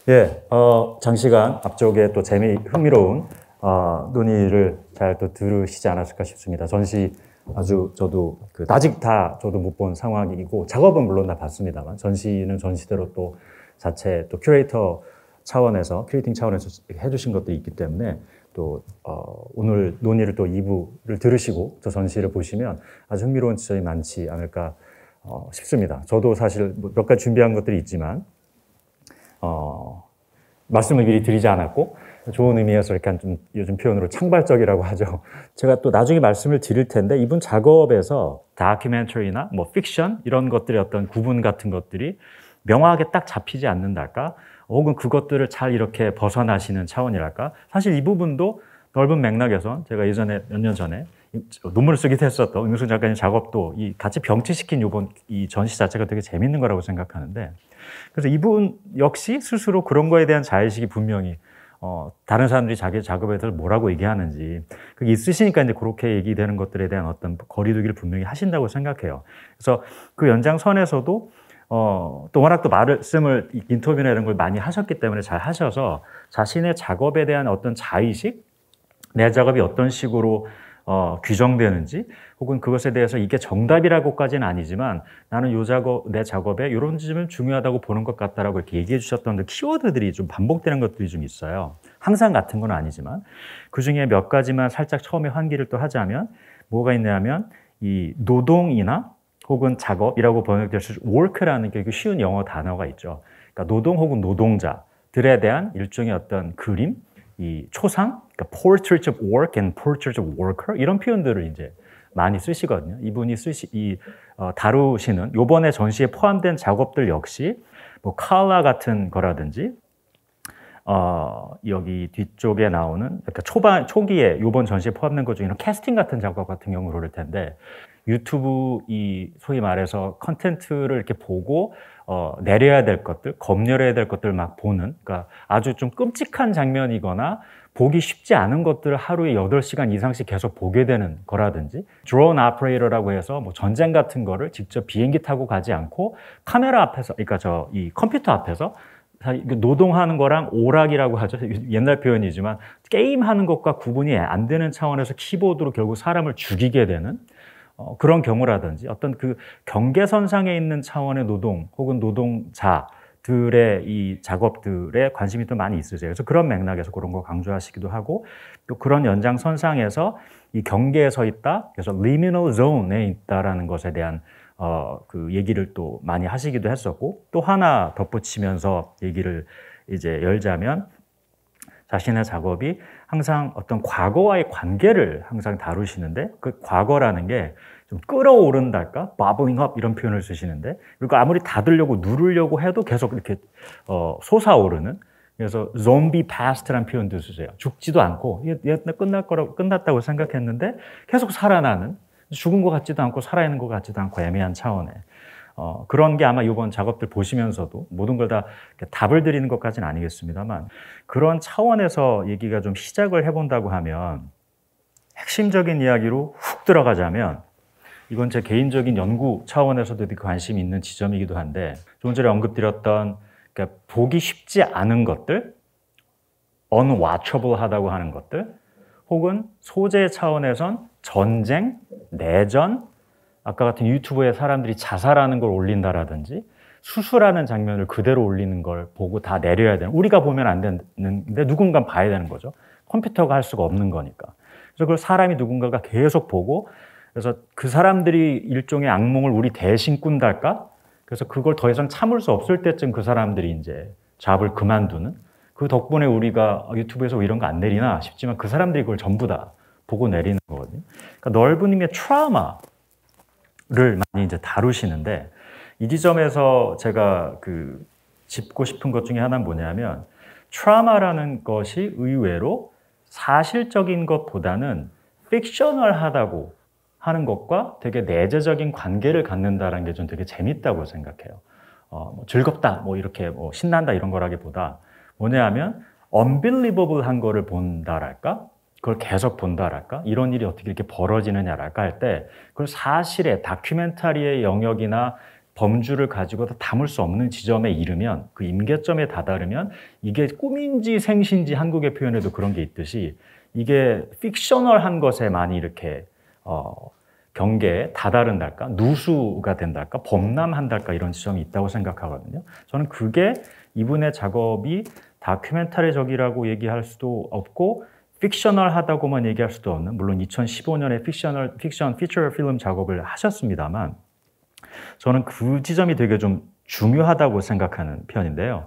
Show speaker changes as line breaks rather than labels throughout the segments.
예, 장시간 앞쪽에 또 흥미로운 논의를 잘 또 들으시지 않았을까 싶습니다. 전시 아주 저도 아직 다 저도 못 본 상황이고 작업은 물론 다 봤습니다만 전시는 전시대로 또 자체 또 큐레이팅 차원에서 해주신 것도 있기 때문에 또 오늘 논의를 또 2부를 들으시고 저 전시를 보시면 아주 흥미로운 지점이 많지 않을까 싶습니다. 저도 사실 몇 가지 준비한 것들이 있지만 말씀을 미리 드리지 않았고 좋은 의미에서 이렇게 좀 요즘 표현으로 창발적이라고 하죠. 제가 또 나중에 말씀을 드릴 텐데 이분 작업에서 다큐멘터리나 뭐 픽션 이런 것들의 어떤 구분 같은 것들이 명확하게 딱 잡히지 않는달까? 혹은 그것들을 잘 이렇게 벗어나시는 차원이랄까? 사실 이 부분도 넓은 맥락에서 제가 예전에 몇 년 전에 논문을 쓰기도 했었던 임승 작가님 작업도 같이 병치시킨 이 전시 자체가 되게 재밌는 거라고 생각하는데 그래서 이분 역시 스스로 그런 거에 대한 자의식이 분명히 다른 사람들이 자기 작업에 대해서 뭐라고 얘기하는지 그게 있으시니까 이제 그렇게 얘기되는 것들에 대한 어떤 거리두기를 분명히 하신다고 생각해요. 그래서 그 연장선에서도 또 워낙 또 말씀을 인터뷰나 이런 걸 많이 하셨기 때문에 잘 하셔서 자신의 작업에 대한 어떤 자의식, 내 작업이 어떤 식으로 규정되는지 혹은 그것에 대해서 이게 정답이라고까지는 아니지만 나는 내 작업에 이런 점은 중요하다고 보는 것 같다라고 이렇게 얘기해 주셨던 그 키워드들이 좀 반복되는 것들이 좀 있어요. 항상 같은 건 아니지만 그중에 몇 가지만 살짝 처음에 환기를 또 하자면 뭐가 있냐면 이 노동이나 혹은 작업이라고 번역될 수 있는 work라는 게 쉬운 영어 단어가 있죠. 그러니까 노동 혹은 노동자들에 대한 일종의 어떤 그림, 이 초상, 그러니까 portrait of work and portrait of worker 이런 표현들을 이제 많이 쓰시거든요. 이분이 다루시는 요번에 전시에 포함된 작업들 역시 뭐 칼라 같은 거라든지 여기 뒤쪽에 나오는 그러니까 초기에 요번 전시에 포함된 것 중에는 캐스팅 같은 작업 같은 경우를 그럴 텐데 유튜브 소위 말해서 컨텐츠를 이렇게 보고 내려야 될 것들, 검열해야 될 것들 막 보는 그러니까 아주 좀 끔찍한 장면이거나 보기 쉽지 않은 것들을 하루에 8시간 이상씩 계속 보게 되는 거라든지 드론 오퍼레이터라고 해서 뭐 전쟁 같은 거를 직접 비행기 타고 가지 않고 카메라 앞에서 그러니까 이 컴퓨터 앞에서 노동하는 거랑 오락이라고 하죠. 옛날 표현이지만 게임하는 것과 구분이 안 되는 차원에서 키보드로 결국 사람을 죽이게 되는 그런 경우라든지 어떤 그 경계선상에 있는 차원의 노동 혹은 노동자들의 이 작업들에 관심이 또 많이 있으세요. 그래서 그런 맥락에서 그런 거 강조하시기도 하고 또 그런 연장선상에서 이 경계에 서 있다. 그래서 liminal zone에 있다라는 것에 대한 그 얘기를 또 많이 하시기도 했었고 또 하나 덧붙이면서 얘기를 이제 열자면 자신의 작업이 항상 어떤 과거와의 관계를 항상 다루시는데 그 과거라는 게 좀 끌어오른달까? bubbling up 이런 표현을 쓰시는데 그리고 아무리 닫으려고 누르려고 해도 계속 이렇게 솟아오르는 그래서 zombie past라는 표현도 쓰세요. 죽지도 않고 끝났다고 생각했는데 계속 살아나는 죽은 것 같지도 않고 살아있는 것 같지도 않고 애매한 차원에 그런 게 아마 이번 작업들 보시면서도 모든 걸 다 답을 드리는 것까지는 아니겠습니다만 그런 차원에서 얘기가 좀 시작을 해본다고 하면 핵심적인 이야기로 훅 들어가자면 이건 제 개인적인 연구 차원에서도 되게 관심이 있는 지점이기도 한데 조금 전에 언급드렸던 그러니까 보기 쉽지 않은 것들 unwatchable하다고 하는 것들 혹은 소재 차원에선 전쟁, 내전 아까 같은 유튜브에 사람들이 자살하는 걸 올린다라든지 수술하는 장면을 그대로 올리는 걸 보고 다 내려야 되는 우리가 보면 안 되는데 누군가 봐야 되는 거죠. 컴퓨터가 할 수가 없는 거니까. 그래서 그걸 사람이 누군가가 계속 보고 그래서 그 사람들이 일종의 악몽을 우리 대신 꾼달까? 그래서 그걸 더 이상 참을 수 없을 때쯤 그 사람들이 이제 잡을 그만두는 그 덕분에 우리가 유튜브에서 이런 거 안 내리나 싶지만 그 사람들이 그걸 전부 다 보고 내리는 거거든요. 그러니까 넓은 의미의 트라우마를 많이 이제 다루시는데 이 지점에서 제가 짚고 싶은 것 중에 하나는 뭐냐면 트라우마라는 것이 의외로 사실적인 것보다는 픽셔널하다고 하는 것과 되게 내재적인 관계를 갖는다는 게 좀 되게 재밌다고 생각해요. 뭐 즐겁다, 뭐 이렇게 뭐 신난다 이런 거라기보다 뭐냐 하면 unbelievable한 거를 본다랄까? 그걸 계속 본다랄까? 이런 일이 어떻게 이렇게 벌어지느냐랄까 할 때 그걸 사실의 다큐멘터리의 영역이나 범주를 가지고도 담을 수 없는 지점에 이르면 그 임계점에 다다르면 이게 꿈인지 생시인지 한국의 표현에도 그런 게 있듯이 이게 픽셔널한 것에 많이 이렇게 경계에 다다른달까 누수가 된달까 범람한달까 이런 지점이 있다고 생각하거든요. 저는 그게 이분의 작업이 다큐멘터리적이라고 얘기할 수도 없고 픽셔널하다고만 얘기할 수도 없는, 물론 2015년에 픽션 피처 필름 작업을 하셨습니다만 저는 그 지점이 되게 좀 중요하다고 생각하는 편인데요.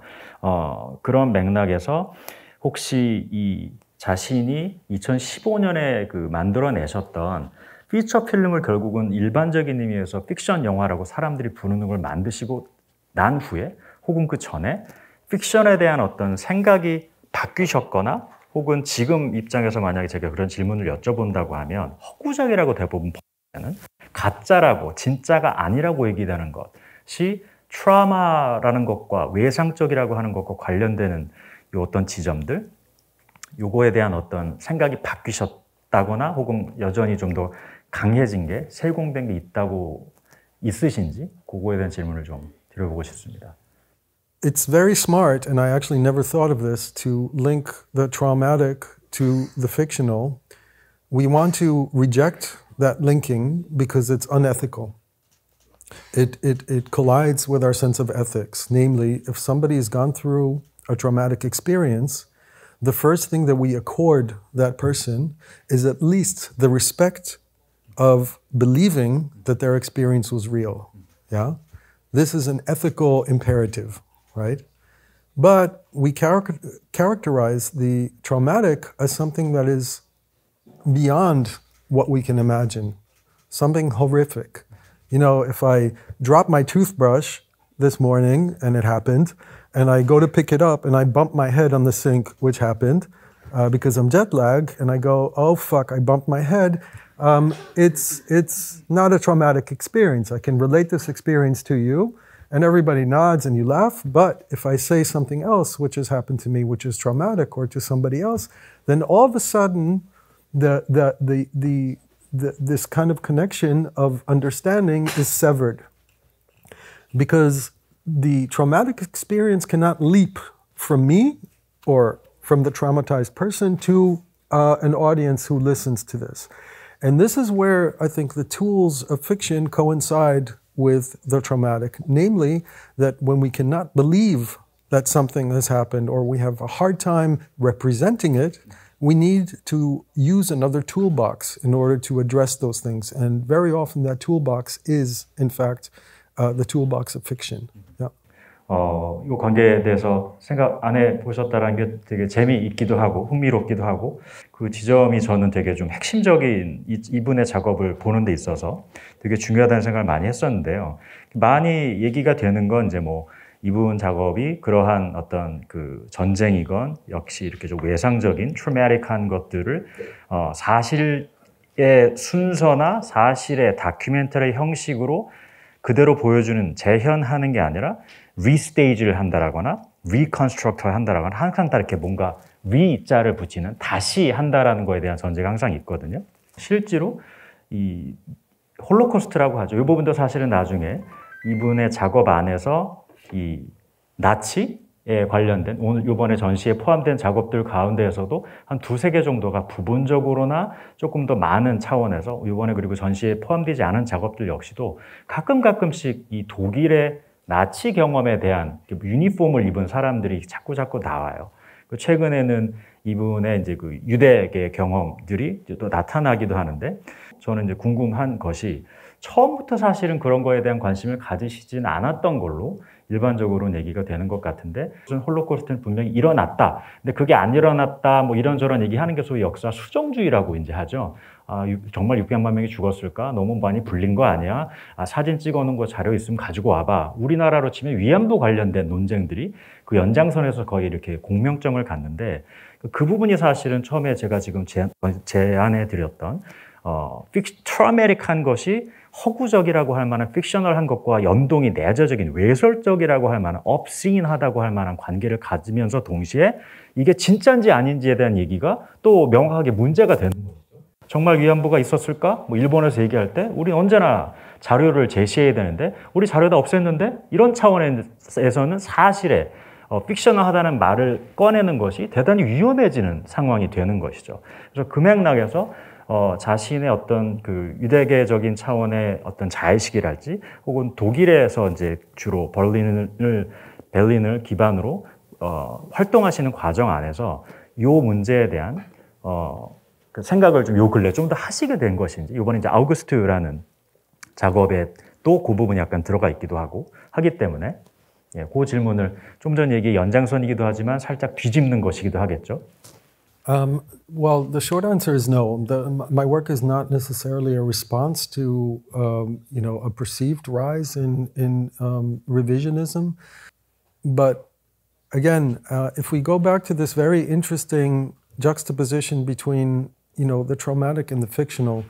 그런 맥락에서 혹시 이 자신이 2015년에 그 만들어내셨던 피처 필름을 결국은 일반적인 의미에서 픽션 영화라고 사람들이 부르는 걸 만드시고 난 후에 혹은 그 전에 픽션에 대한 어떤 생각이 바뀌셨거나 혹은 지금 입장에서 만약에 제가 그런 질문을 여쭤본다고 하면 허구적이라고 대부분 는 가짜라고 진짜가 아니라고 얘기하는 것이 트라우마라는 것과 외상적이라고 하는 것과 관련되는 요 어떤 지점들, 요거에 대한 어떤 생각이 바뀌셨다거나 혹은 여전히 좀 더 강해진 게 세공된 게 있다고 있으신지 그거에 대한 질문을 좀 드려보고 싶습니다.
It's very smart, and I actually never thought of this, to link the traumatic to the fictional. We want to reject that linking because it's unethical. It collides with our sense of ethics. Namely, if somebody has gone through a traumatic experience, the first thing that we accord that person is at least the respect of believing that their experience was real. Yeah? This is an ethical imperative, right? But we characterize the traumatic as something that is beyond what we can imagine, something horrific. You know, if I drop my toothbrush this morning, and it happened, and I go to pick it up and I bump my head on the sink, which happened because I'm jet lagged, and I go, oh fuck, I bumped my head. It's not a traumatic experience. I can relate this experience to you, and everybody nods and you laugh. But if I say something else which has happened to me, which is traumatic, or to somebody else, then all of a sudden, this kind of connection of understanding is severed, because the traumatic experience cannot leap from me or from the traumatized person to an audience who listens to this. And this is where I think the tools of fiction coincide with the traumatic, namely that when we cannot believe that something has happened, or we have a hard time representing it, we need to use another toolbox in order to address those things. And very often that toolbox is, in fact, the toolbox of fiction. Yeah.
이 관계에 대해서 생각 안 해보셨다는 게 되게 재미있기도 하고 흥미롭기도 하고, 그 지점이 저는 되게 좀 핵심적인 이분의 작업을 보는 데 있어서 되게 중요하다는 생각을 많이 했었는데요. 많이 얘기가 되는 건 이제 뭐 이분 작업이 그러한 어떤 그 전쟁이건 역시 이렇게 좀 외상적인 트루마틱한 것들을 사실의 순서나 사실의 다큐멘터리 형식으로 그대로 보여주는, 재현하는 게 아니라 리스테이지를 한다라거나 리컨스트럭터를 한다라거나 항상 다 이렇게 뭔가 리자를 붙이는, 다시 한다라는 거에 대한 전제가 항상 있거든요. 실제로 이 홀로코스트라고 하죠. 이 부분도 사실은 나중에 이분의 작업 안에서 이 나치에 관련된 오늘 이번에 전시에 포함된 작업들 가운데에서도 한 두세 개 정도가 부분적으로나 조금 더 많은 차원에서 이번에 그리고 전시에 포함되지 않은 작업들 역시도 가끔씩 이 독일의 나치 경험에 대한 유니폼을 입은 사람들이 자꾸 나와요. 최근에는 이분의 이제 그 유대계 경험들이 또 나타나기도 하는데, 저는 이제 궁금한 것이 처음부터 사실은 그런 거에 대한 관심을 가지시진 않았던 걸로 일반적으로는 얘기가 되는 것 같은데, 무슨 홀로코스트는 분명히 일어났다. 근데 그게 안 일어났다, 뭐 이런저런 얘기하는 게 소위 역사 수정주의라고 이제 하죠. 정말 600만 명이 죽었을까? 너무 많이 불린 거 아니야? 사진 찍어놓은 거 자료 있으면 가지고 와봐. 우리나라로 치면 위안부 관련된 논쟁들이 그 연장선에서 거의 이렇게 공명점을 갖는데, 그 부분이 사실은 처음에 제가 지금 제안해 드렸던 트라우마틱한 것이 허구적이라고 할 만한 픽셔널한 것과 연동이 내재적인 외설적이라고 할 만한 obscene하다고 할 만한 관계를 가지면서 동시에 이게 진짜인지 아닌지에 대한 얘기가 또 명확하게 문제가 되는 거죠. 정말 위안부가 있었을까? 뭐 일본에서 얘기할 때 우리 언제나 자료를 제시해야 되는데 우리 자료 다 없앴는데 이런 차원에서는 사실에 픽셔널하다는 말을 꺼내는 것이 대단히 위험해지는 상황이 되는 것이죠. 그래서 그 맥락에서 자신의 어떤 그 유대계적인 차원의 어떤 자의식이랄지 혹은 독일에서 이제 주로 베를린을 기반으로 활동하시는 과정 안에서 이 문제에 대한 그 생각을 좀 요 근래 좀 더 하시게 된 것인지, 이번에 이제 아우구스트라는 작업에 또 그 부분이 약간 들어가 있기도 하고 하기 때문에 그 질문을 좀 전 얘기 연장선이기도 하지만 살짝 뒤집는 것이기도 하겠죠.
Well, the short answer is no. My work is not necessarily a response to a perceived rise in revisionism, but again, if we go back to this very interesting juxtaposition between the traumatic and the fictional,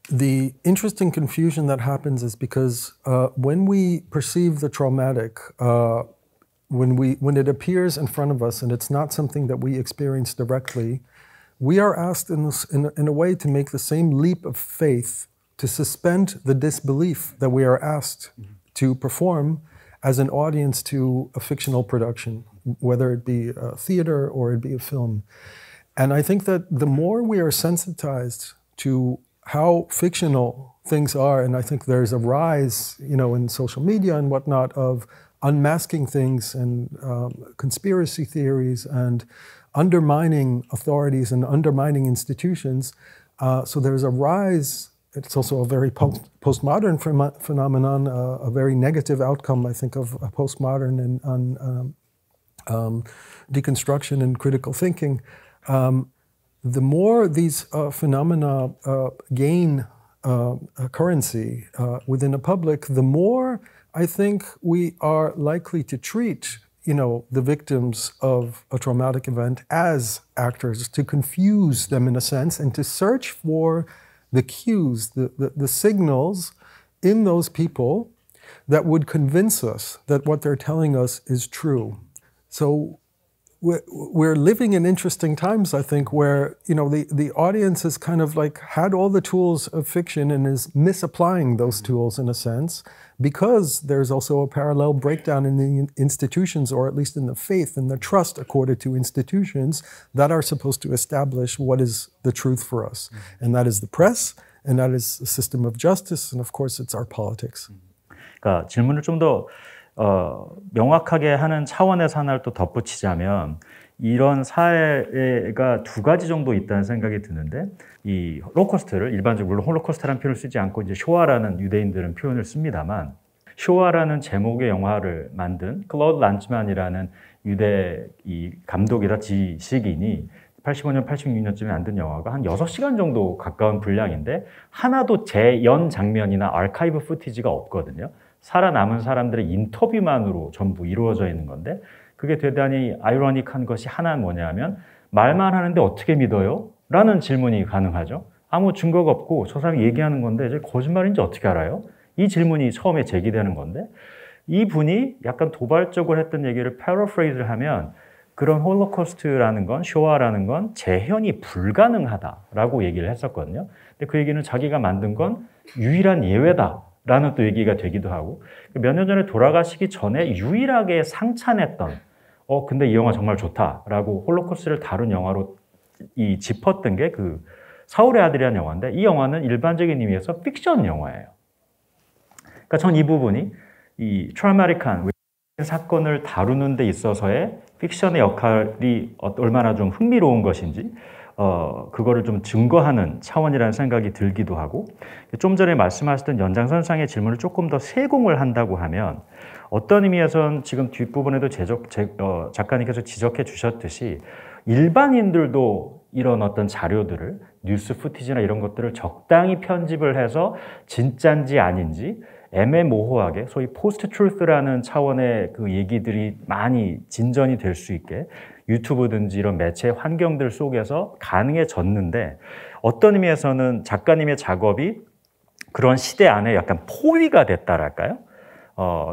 the interesting confusion that happens is because when we perceive the traumatic, when it appears in front of us and it's not something that we experience directly, we are asked in a way to make the same leap of faith, to suspend the disbelief that we are asked to perform as an audience to a fictional production, whether it be a theater or it be a film. And I think that the more we are sensitized to how fictional things are, and I think there's a rise, in social media and whatnot, of unmasking things and conspiracy theories and undermining authorities and undermining institutions. So there's a rise. It's also a very postmodern phenomenon, a very negative outcome, I think, of postmodern and deconstruction and critical thinking. The more these phenomena gain currency within a public, the more I think we are likely to treat, the victims of a traumatic event as actors, to confuse them in a sense, and to search for the cues, the signals in those people that would convince us that what they're telling us is true. So we're living in interesting times, I think, where the audience has kind of like had all the tools of fiction and is misapplying those tools in a sense, because there's also a parallel breakdown in the institutions, or at least in the faith and the trust accorded to institutions that are supposed to establish what is the truth for us. And that is the press, and that is the system of justice, and of course it's our politics.
그러니까 질문을 좀 더 명확하게 하는 차원에서 하나를 또 덧붙이자면, 이런 사회가 두 가지 정도 있다는 생각이 드는데, 이 홀로코스트를 일반적으로, 물론 홀로코스트라는 표현을 쓰지 않고 이제 쇼와라는 유대인들은 표현을 씁니다만, 쇼와라는 제목의 영화를 만든 클로드 란츠만이라는 유대 이 감독이다 지식인이 85년, 86년쯤에 만든 영화가 한 6시간 정도 가까운 분량인데 하나도 재연 장면이나 아카이브 푸티지가 없거든요. 살아남은 사람들의 인터뷰만으로 전부 이루어져 있는 건데, 그게 대단히 아이러니한 것이 하나는 뭐냐면, 말만 하는데 어떻게 믿어요? 라는 질문이 가능하죠. 아무 증거가 없고 저 사람이 얘기하는 건데 이제 거짓말인지 어떻게 알아요? 이 질문이 처음에 제기되는 건데, 이 분이 약간 도발적으로 했던 얘기를 패러프레이즈를 하면, 그런 홀로코스트라는 건, 쇼와라는 건 재현이 불가능하다라고 얘기를 했었거든요. 근데 그 얘기는 자기가 만든 건 유일한 예외다 라는 또 얘기가 되기도 하고, 몇 년 전에 돌아가시기 전에 유일하게 상찬했던 근데 이 영화 정말 좋다라고 홀로코스트를 다룬 영화로 짚었던 게 그 사울의 아들이라는 영화인데, 이 영화는 일반적인 의미에서 픽션 영화예요. 그러니까 전 이 부분이 이 트라우마틱한 사건을 다루는 데 있어서의 픽션의 역할이 얼마나 좀 흥미로운 것인지 그거를 좀 증거하는 차원이라는 생각이 들기도 하고, 좀 전에 말씀하셨던 연장선상의 질문을 조금 더 세공을 한다고 하면, 어떤 의미에서는 지금 뒷부분에도 작가님께서 지적해 주셨듯이 일반인들도 이런 어떤 자료들을, 뉴스 푸티지나 이런 것들을 적당히 편집을 해서 진짜인지 아닌지 애매모호하게, 소위 포스트 트루스라는 차원의 그 얘기들이 많이 진전이 될 수 있게 유튜브든지 이런 매체 환경들 속에서 가능해졌는데, 어떤 의미에서는 작가님의 작업이 그런 시대 안에 약간 포위가 됐다랄까요?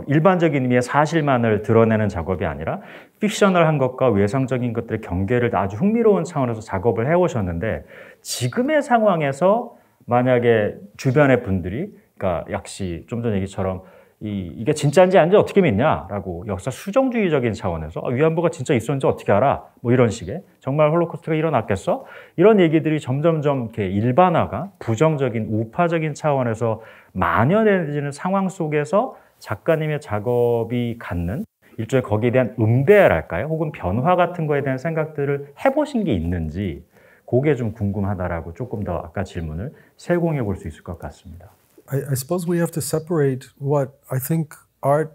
일반적인 의미의 사실만을 드러내는 작업이 아니라 픽셔널한 것과 외상적인 것들의 경계를 아주 흥미로운 차원에서 작업을 해오셨는데 지금의 상황에서 만약에 주변의 분들이 그러니까 역시 좀 전 얘기처럼 이게 진짜인지 아닌지 어떻게 믿냐라고 역사 수정주의적인 차원에서 위안부가 진짜 있었는지 어떻게 알아? 뭐 이런 식의 정말 홀로코스트가 일어났겠어? 이런 얘기들이 점점점 이렇게 일반화가 부정적인 우파적인 차원에서 만연해지는 상황 속에서 작가님의 작업이 갖는 일종의 거기에 대한 응대랄까요? 혹은 변화 같은 거에 대한 생각들을 해보신 게 있는지 그게 좀 궁금하다라고 조금 더 아까 질문을 세공해 볼 수 있을 것 같습니다.
I suppose we have to separate what I think art,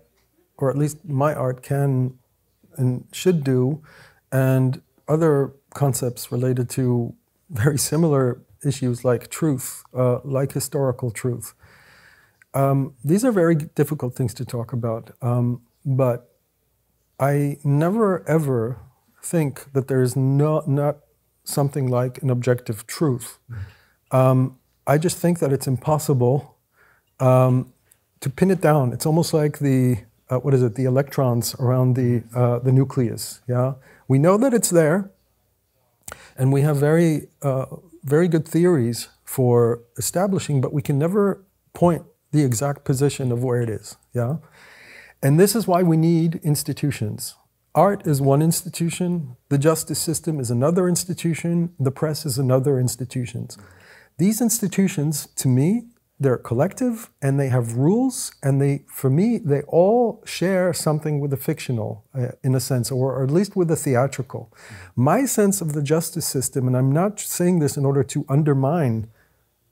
or at least my art, can and should do, and other concepts related to very similar issues like truth, like historical truth. These are very difficult things to talk about, but I never ever think that there is not something like an objective truth. I just think that it's impossible to pin it down. It's almost like the electrons around the nucleus. Yeah, we know that it's there, and we have very good theories for establishing, but we can never point the exact position of where it is. Yeah, and this is why we need institutions. Art is one institution. The justice system is another institution. The press is another institution. These institutions, to me, they're collective and they have rules, and for me, they all share something with the fictional, in a sense, or at least with the theatrical. My sense of the justice system, and I'm not saying this in order to undermine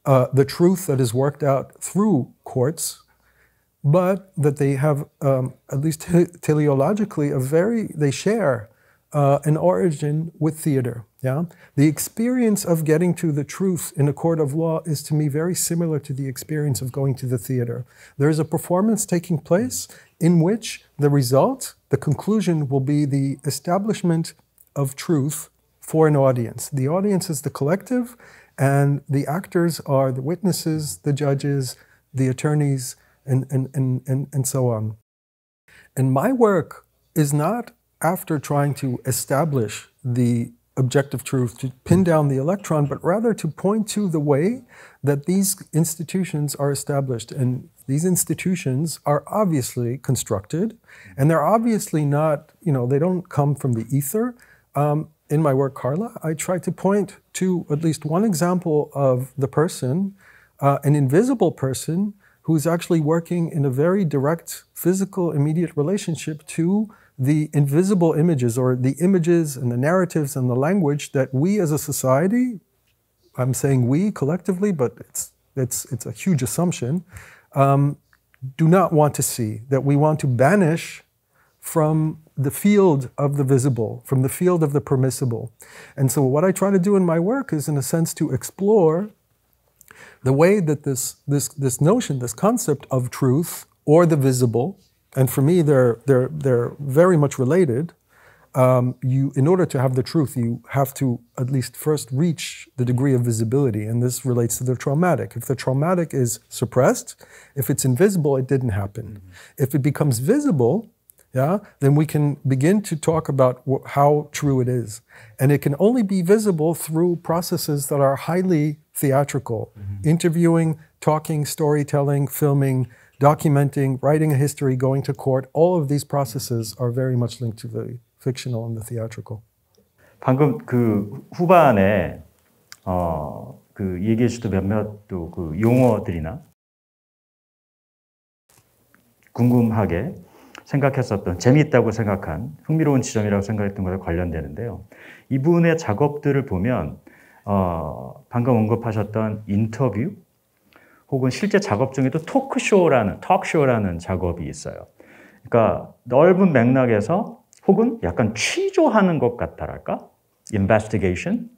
the truth that is worked out through courts, but that they have, at least teleologically, they share an origin with theater. Yeah, the experience of getting to the truth in a court of law is, to me, very similar to the experience of going to the theater. There is a performance taking place in which the result, the conclusion, will be the establishment of truth for an audience. The audience is the collective, and the actors are the witnesses, the judges, the attorneys, and so on. And my work is not after trying to establish the objective truth, to pin down the electron, but rather to point to the way that these institutions are established. And these institutions are obviously constructed, and they're obviously not, they don't come from the ether. In my work, Carla, I try to point to at least one example of the person, an invisible person, who's actually working in a very direct, physical, immediate relationship to the invisible images, or the images and the narratives and the language that we as a society, I'm saying we collectively, but it's a huge assumption, do not want to see, that we want to banish from the field of the visible, from the field of the permissible. And so what I try to do in my work is, in a sense, to explore the way that this notion, this concept of truth or the visible, and for me they're very much related. In order to have the truth, you have to at least first reach the degree of visibility, and this relates to the traumatic. If the traumatic is suppressed, if it's invisible, it didn't happen. Mm-hmm. If it becomes visible, then we can begin to talk about how true it is. And it can only be visible through processes that are highly theatrical. Mm-hmm. Interviewing, talking, storytelling, filming, documenting, writing a history, going to court, all of these processes are very much linked to the fictional and the theatrical.
방금 그 후반에 그 얘기해 주셨던 몇몇 또 그 용어들이나 궁금하게 생각했었던, 재미있다고 생각한, 흥미로운 지점이라고 생각했던 것에 관련되는데요. 이분의 작업들을 보면 방금 언급하셨던 인터뷰, 혹은 실제 작업 중에도 톡쇼라는 작업이 있어요. 그러니까 넓은 맥락에서 혹은 약간 취조하는 것 같다랄까? investigation?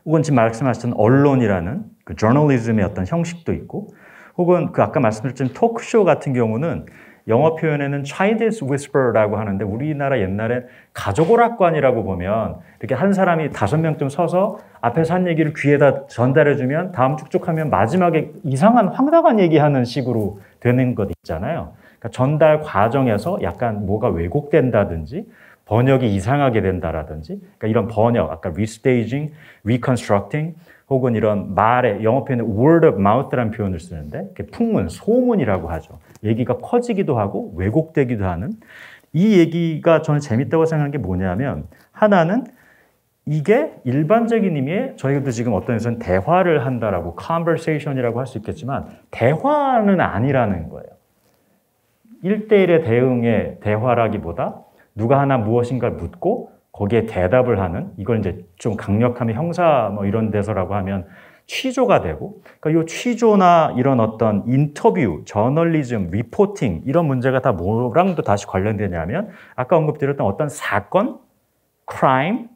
혹은 지금 말씀하셨던 언론이라는 그 저널리즘의 어떤 형식도 있고, 혹은 그 아까 말씀드렸던 톡쇼 같은 경우는 영어 표현에는 Chinese whisper라고 하는데, 우리나라 옛날에 가족오락관이라고 보면 이렇게 한 사람이 5명쯤 서서 앞에서 한 얘기를 귀에다 전달해주면 다음 쭉쭉 하면 마지막에 이상한 황당한 얘기하는 식으로 되는 것 있잖아요. 그러니까 전달 과정에서 약간 뭐가 왜곡된다든지 번역이 이상하게 된다라든지 그러니까 이런 번역, 아까 restaging, reconstructing 혹은 이런 말의 영어 표현은 word of mouth라는 표현을 쓰는데 풍문, 소문이라고 하죠. 얘기가 커지기도 하고 왜곡되기도 하는 이 얘기가 저는 재밌다고 생각하는 게 뭐냐면 하나는 이게 일반적인 의미의 저희도 지금 어떤 데서는 대화를 한다라고 conversation이라고 할 수 있겠지만 대화는 아니라는 거예요. 1대1의 대응의 대화라기보다 누가 하나 무엇인가를 묻고 거기에 대답을 하는 이걸 이제 좀 강력하면 형사 뭐 이런 데서라고 하면 취조가 되고 그러니까 이 취조나 이런 어떤 인터뷰, 저널리즘, 리포팅 이런 문제가 다 뭐랑도 다시 관련되냐면 아까 언급드렸던 어떤 사건, 크라임,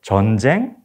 전쟁,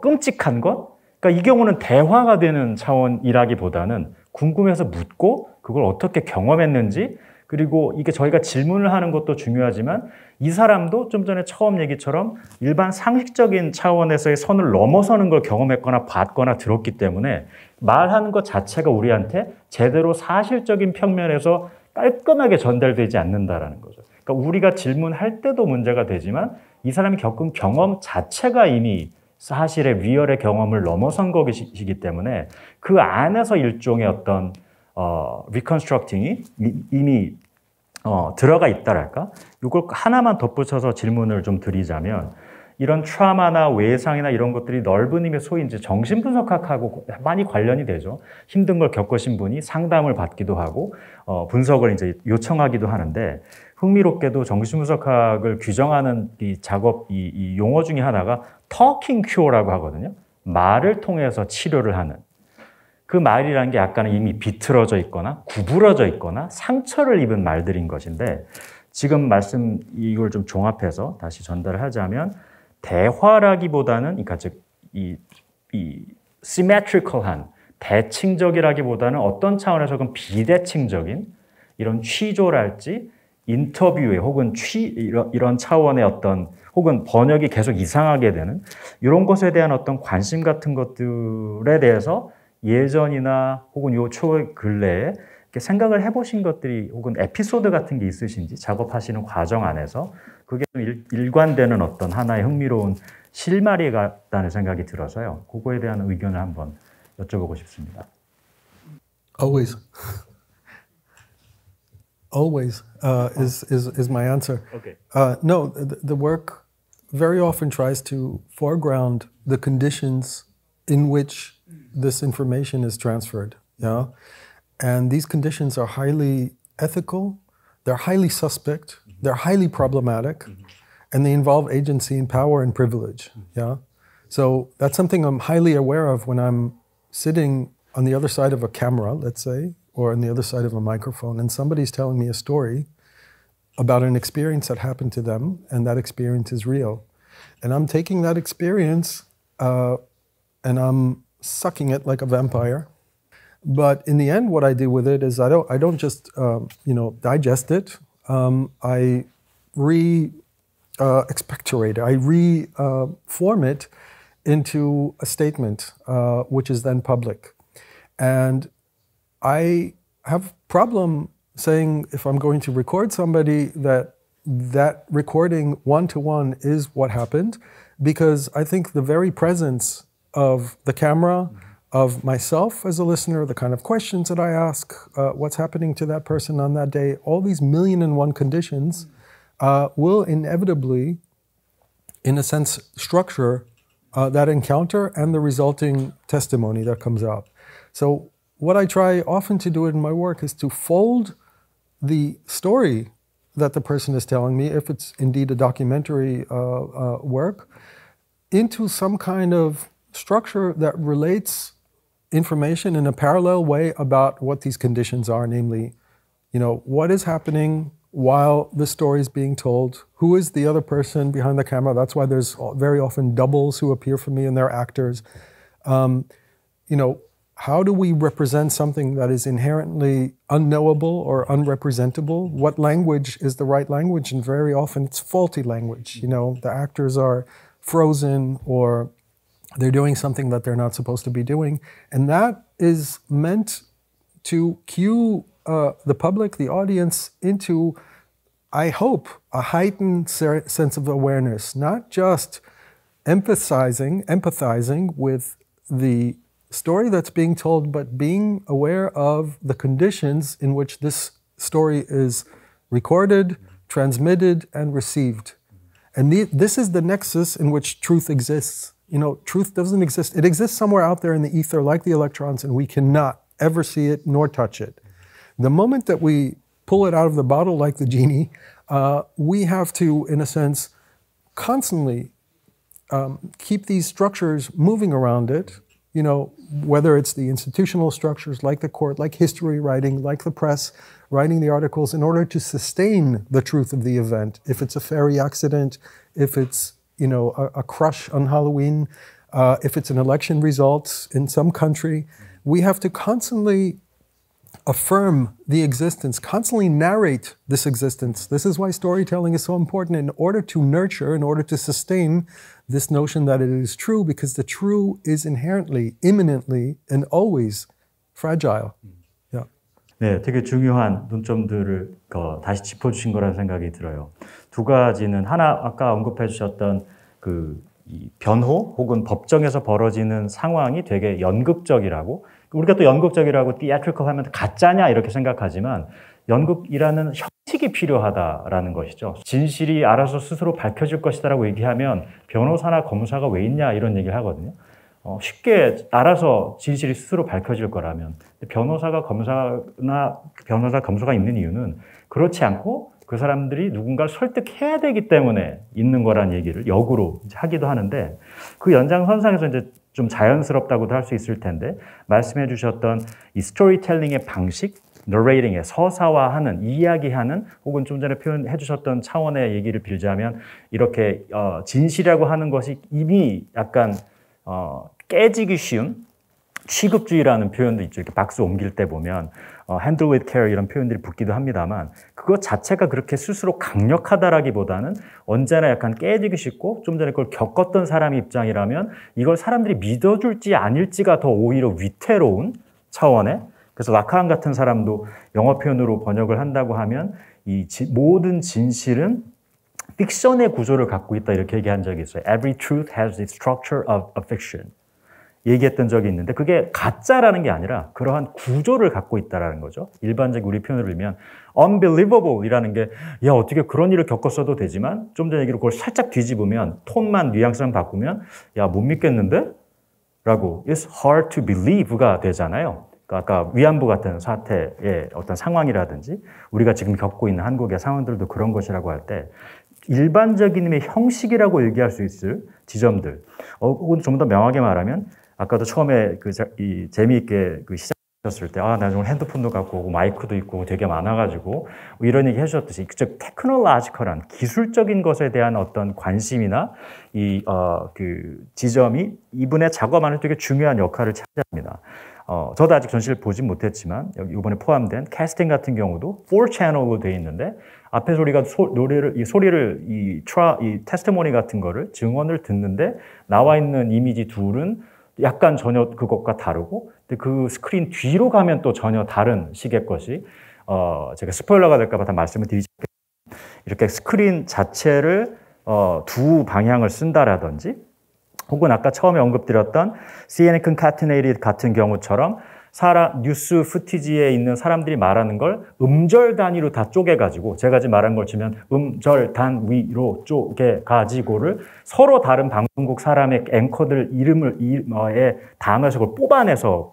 끔찍한 것 그러니까 이 경우는 대화가 되는 차원이라기보다는 궁금해서 묻고 그걸 어떻게 경험했는지 그리고 이게 저희가 질문을 하는 것도 중요하지만 이 사람도 좀 전에 처음 얘기처럼 일반 상식적인 차원에서의 선을 넘어서는 걸 경험했거나 봤거나 들었기 때문에 말하는 것 자체가 우리한테 제대로 사실적인 평면에서 깔끔하게 전달되지 않는다라는 거죠. 그러니까 우리가 질문할 때도 문제가 되지만 이 사람이 겪은 경험 자체가 이미 사실의 리얼의 경험을 넘어선 것이기 때문에 그 안에서 일종의 어떤 리컨스트럭팅이 이미 들어가 있다랄까? 이걸 하나만 덧붙여서 질문을 좀 드리자면 이런 트라우마나 외상이나 이런 것들이 넓은 의미의 소위 이제 정신분석학하고 많이 관련이 되죠. 힘든 걸 겪으신 분이 상담을 받기도 하고 분석을 이제 요청하기도 하는데 흥미롭게도 정신분석학을 규정하는 이 작업, 이 용어 중에 하나가 talking cure라고 하거든요. 말을 통해서 치료를 하는. 그 말이라는 게 약간은 이미 비틀어져 있거나 구부러져 있거나 상처를 입은 말들인 것인데 지금 말씀 이걸 좀 종합해서 다시 전달을 하자면 대화라기보다는 그러니까 즉 이 symmetrical한 대칭적이라기보다는 어떤 차원에서 그 비대칭적인 이런 취조랄지 인터뷰에 혹은 이런 차원의 어떤 혹은 번역이 계속 이상하게 되는 이런 것에 대한 어떤 관심 같은 것들에 대해서 예전이나 혹은 요 초 근래에 생각을 해보신 것들이 혹은 에피소드 같은 게 있으신지 작업하시는 과정 안에서 그게 좀 일관되는 어떤 하나의 흥미로운 실마리 같다는 생각이 들어서요. 그거에 대한 의견을 한번 여쭤보고 싶습니다.
Always. Always is my answer.
Okay.
No, the work very often tries to foreground the conditions in which this information is transferred. Yeah, and these conditions are highly ethical, they're highly suspect, they're highly problematic, and they involve agency and power and privilege. Yeah, so that's something I'm highly aware of when I'm sitting on the other side of a camera, let's say, or on the other side of a microphone, and somebody's telling me a story about an experience that happened to them, and that experience is real. And I'm taking that experience and I'm sucking it like a vampire. But in the end, what I do with it is I don't just digest it. I expectorate it. I reform it into a statement, which is then public. And I have problem saying if I'm going to record somebody that recording one-to-one is what happened, because I think the very presence of the camera, of myself as a listener, the kind of questions that I ask, what's happening to that person on that day, all these 1,000,001 conditions will inevitably, in a sense, structure that encounter and the resulting testimony that comes out. So what I try often to do in my work is to fold the story that the person is telling me, if it's indeed a documentary work, into some kind of structure that relates information in a parallel way about what these conditions are, namely, what is happening while the story is being told, who is the other person behind the camera. That's why there's very often doubles who appear for me and they're actors. How do we represent something that is inherently unknowable or unrepresentable? What language is the right language? And very often it's faulty language. The actors are frozen or they're doing something that they're not supposed to be doing. And that is meant to cue the public, the audience, into, I hope, a heightened sense of awareness, not just empathizing with the story that's being told, but being aware of the conditions in which this story is recorded, transmitted, and received. And this is the nexus in which truth exists. You know, truth doesn't exist. It exists somewhere out there in the ether, like the electrons, and we cannot ever see it nor touch it. The moment that we pull it out of the bottle like the genie, we have to, in a sense, constantly keep these structures moving around it, you know, whether it's the institutional structures like the court, like history writing, like the press, writing the articles in order to sustain the truth of the event. If it's a ferry accident, if it's, you know, a crush on Halloween, if it's an election result in some country, we have to constantly affirm the existence, constantly narrate this existence. This is why storytelling is so important, in order to nurture, in order to sustain this notion that it is true, because the true is inherently, imminently, and always fragile. Yeah.
네, 되게 중요한 논점들을 다시 짚어주신 거라는 생각이 들어요. 두 가지는, 하나 아까 언급해 주셨던 이 변호 혹은 법정에서 벌어지는 상황이 되게 연극적이라고, 우리가 또 연극적이라고 theatrical 하면 가짜냐 이렇게 생각하지만 연극이라는 형식이 필요하다라는 것이죠. 진실이 알아서 스스로 밝혀질 것이다라고 얘기하면 변호사나 검사가 왜 있냐 이런 얘기를 하거든요. 쉽게 알아서 진실이 스스로 밝혀질 거라면. 변호사가 검사가 있는 이유는 그렇지 않고 그 사람들이 누군가를 설득해야 되기 때문에 있는 거란 얘기를 역으로 하기도 하는데, 그 연장선상에서 이제 좀 자연스럽다고도 할 수 있을 텐데, 말씀해 주셨던 이 스토리텔링의 방식, 너레이팅의 서사화하는, 이야기하는, 혹은 좀 전에 표현해 주셨던 차원의 얘기를 빌자면, 이렇게 진실이라고 하는 것이 이미 약간 깨지기 쉬운 취급주의라는 표현도 있죠. 이렇게 박스 옮길 때 보면 handle with care 이런 표현들이 붙기도 합니다만, 그것 자체가 그렇게 스스로 강력하다라기보다는 언제나 약간 깨지기 쉽고, 좀 전에 그걸 겪었던 사람 입장이라면 이걸 사람들이 믿어줄지 아닐지가 더 오히려 위태로운 차원의, 그래서 라카한 같은 사람도 영어 표현으로 번역을 한다고 하면 이 모든 진실은 픽션의 구조를 갖고 있다 이렇게 얘기한 적이 있어요. Every truth has the structure of a fiction. 얘기했던 적이 있는데, 그게 가짜라는 게 아니라 그러한 구조를 갖고 있다는 거죠. 일반적인 우리 표현을 빌면 unbelievable 이라는 게, 야 어떻게 그런 일을 겪었어도 되지만, 좀 전에 얘기로 그걸 살짝 뒤집으면, 톤만 뉘앙스만 바꾸면 야 못 믿겠는데? 라고 It's hard to believe가 되잖아요. 그러니까 아까 위안부 같은 사태의 어떤 상황이라든지 우리가 지금 겪고 있는 한국의 상황들도 그런 것이라고 할 때, 일반적인 의미의 형식이라고 얘기할 수 있을 지점들, 혹은 좀 더 명확하게 말하면, 아까도 처음에 재미있게 시작하셨을 때, 나 오늘 핸드폰도 갖고 오고 마이크도 있고 되게 많아가지고 이런 얘기 해주셨듯이, 즉 테크놀로지컬한 기술적인 것에 대한 어떤 관심이나 그 지점이 이분의 작업 안에 되게 중요한 역할을 차지합니다. 저도 아직 전시를 보진 못했지만 이번에 포함된 캐스팅 같은 경우도 4채널로 되어 있는데, 앞에서 우리가 이 테스티모니 같은 거를, 증언을 듣는데 나와 있는 이미지 둘은 약간 전혀 그것과 다르고, 근데 그 스크린 뒤로 가면 또 전혀 다른 식의 것이, 제가 스포일러가 될까 봐 다 말씀을 드리지 않겠습니다. 이렇게 스크린 자체를 두 방향을 쓴다라든지, 혹은 아까 처음에 언급드렸던 CNN Concatenated 같은 경우처럼 뉴스 푸티지에 있는 사람들이 말하는 걸 음절 단위로 다 쪼개가지고, 제가 지금 말한 걸 치면 음절 단위로 쪼개가지고를 서로 다른 방송국 사람의 앵커들 이름에 담아서 그걸 뽑아내서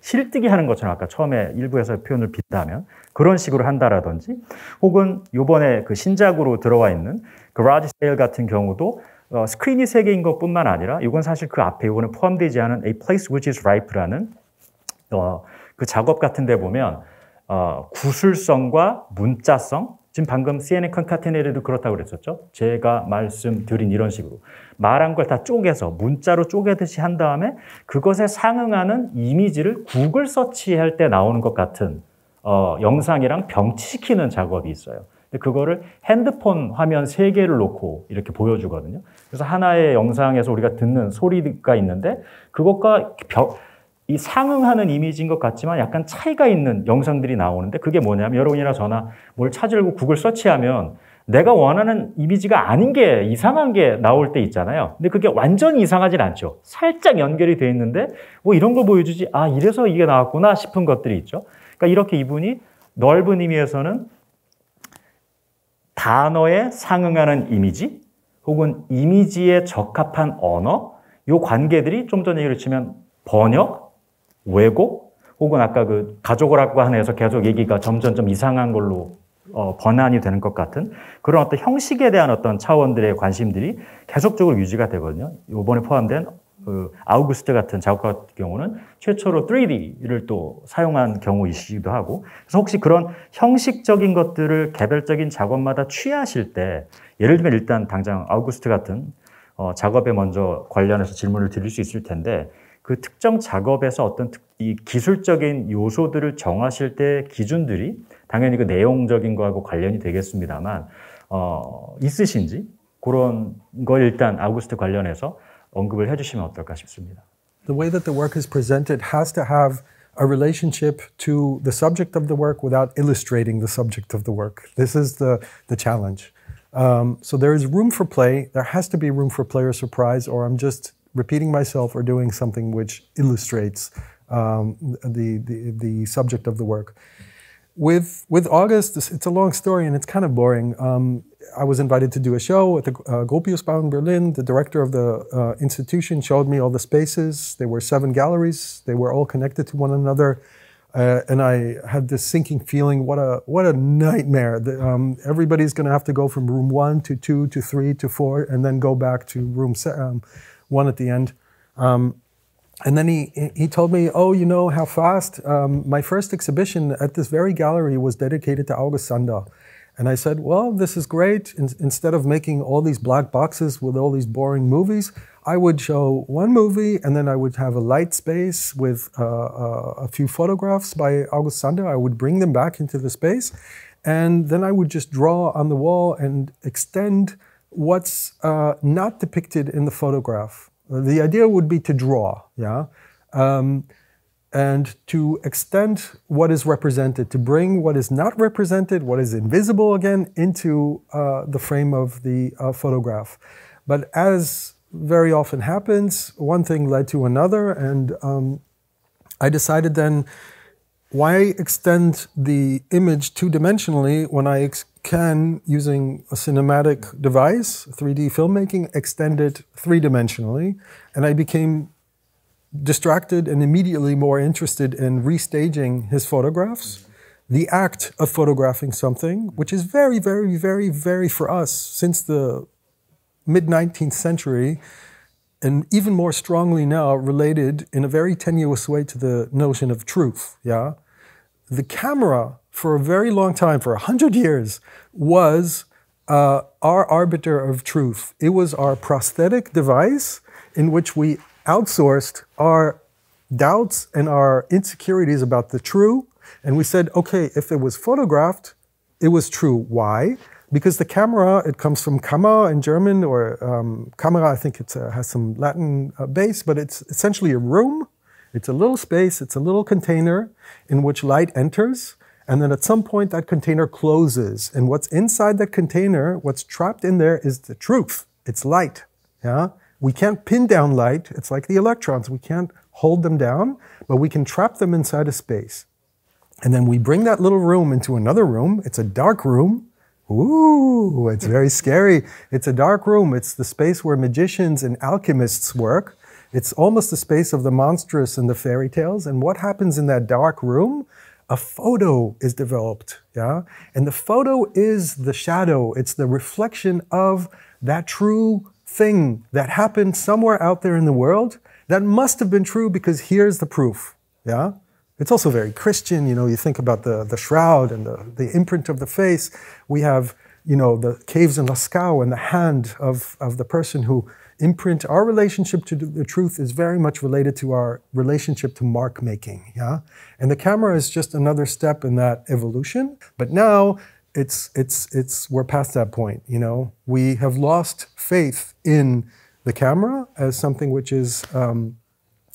실뜨기 하는 것처럼, 아까 처음에 일부에서 표현을 빈다면 그런 식으로 한다라든지, 혹은 요번에 그 신작으로 들어와 있는 Garage Sale 같은 경우도 스크린이 3개인 것뿐만 아니라, 이건 사실 그 앞에 이번에 포함되지 않은 A Place Which is Ripe라는 그 작업 같은 데 보면 구술성과 문자성, 지금 방금 CNN Concatenated도 그렇다고 그랬었죠. 제가 말씀드린 이런 식으로 말한 걸 다 쪼개서 문자로 쪼개듯이 한 다음에 그것에 상응하는 이미지를 구글 서치할 때 나오는 것 같은 영상이랑 병치시키는 작업이 있어요. 근데 그거를 핸드폰 화면 3개를 놓고 이렇게 보여주거든요. 그래서 하나의 영상에서 우리가 듣는 소리가 있는데, 그것과 이 상응하는 이미지인 것 같지만 약간 차이가 있는 영상들이 나오는데 그게 뭐냐면 여러분이나 저나 뭘 찾으려고 구글 서치하면 내가 원하는 이미지가 아닌 게 이상한 게 나올 때 있잖아요. 근데 그게 완전히 이상하진 않죠. 살짝 연결이 돼 있는데 뭐 이런 걸 보여주지 아 이래서 이게 나왔구나 싶은 것들이 있죠. 그러니까 이렇게 이분이 넓은 의미에서는 단어에 상응하는 이미지 혹은 이미지에 적합한 언어 요 관계들이 좀 전에 얘기를 치면 번역, 왜곡 혹은 아까 그 가족을 한해서 계속 얘기가 점점 이상한 걸로 번안이 되는 것 같은 그런 어떤 형식에 대한 어떤 차원들의 관심들이 계속적으로 유지가 되거든요. 이번에 포함된 그 아우구스트 같은 작곡가 같은 경우는 최초로 3D를 또 사용한 경우이시기도 하고 그래서 혹시 그런 형식적인 것들을 개별적인 작업마다 취하실 때 예를 들면 일단 당장 아우구스트 같은 작업에 먼저 관련해서 질문을 드릴 수 있을 텐데 그 특정 작업에서 어떤 이 기술적인 요소들을 정하실 때 기준들이 당연히 그 내용적인 거하고 관련이 되겠습니다만 있으신지 그런 걸 일단 아우구스트 관련해서 언급을 해주시면 어떨까 싶습니다.
The way that the work is presented has to have a relationship to the subject of the work without illustrating the subject of the work. This is the challenge. So there is room for play. There has to be room for player surprise, or I'm just repeating myself or doing something which illustrates the subject of the work. With August, it's a long story and it's kind of boring. I was invited to do a show at the Gropiusbau in Berlin. The director of the institution showed me all the spaces. There were 7 galleries. They were all connected to one another. And I had this sinking feeling, what a nightmare. Everybody's going to have to go from room 1 to 2 to 3 to 4 and then go back to room 1 at the end. And then he told me, oh, you know how fast? My first exhibition at this very gallery was dedicated to August Sander. And I said, well, this is great. Instead of making all these black boxes with all these boring movies, I would show one movie and then I would have a light space with a few photographs by August Sander. I would bring them back into the space. And then I would just draw on the wall and extend what's not depicted in the photograph. The idea would be to draw, yeah? And to extend what is represented, to bring what is not represented, what is invisible again, into the frame of the photograph. But as very often happens, one thing led to another, and I decided then, why extend the image two-dimensionally when I can, using a cinematic device, 3D filmmaking, extend it three-dimensionally? And I became distracted and immediately more interested in restaging his photographs. The act of photographing something, which is very, very, very, very for us, since the mid-19th century, and even more strongly now, related in a very tenuous way to the notion of truth, yeah? The camera, for a very long time, for 100 years, was our arbiter of truth. It was our prosthetic device in which we outsourced our doubts and our insecurities about the true. And we said, okay, if it was photographed, it was true. Why? Because the camera, it comes from Kamera in German, or Kamera, I think it has some Latin base, but it's essentially a room. It's a little space, it's a little container in which light enters, and then at some point that container closes. And what's inside that container, what's trapped in there, is the truth. It's light, yeah? We can't pin down light. It's like the electrons. We can't hold them down, but we can trap them inside a space. And then we bring that little room into another room. It's a dark room. Ooh, it's very scary. It's a dark room. It's the space where magicians and alchemists work. It's almost the space of the monstrous and the fairy tales. And what happens in that dark room? A photo is developed, yeah? And the photo is the shadow. It's the reflection of that true thing that happened somewhere out there in the world that must have been true, because here's the proof, yeah? It's also very Christian, you know, you think about the shroud and the imprint of the face. We have, you know, the caves in Lascaux and the hand of the person who imprint. Our relationship to the truth is very much related to our relationship to mark making, yeah? And the camera is just another step in that evolution. But now, we're past that point, you know. We have lost faith in the camera as something which is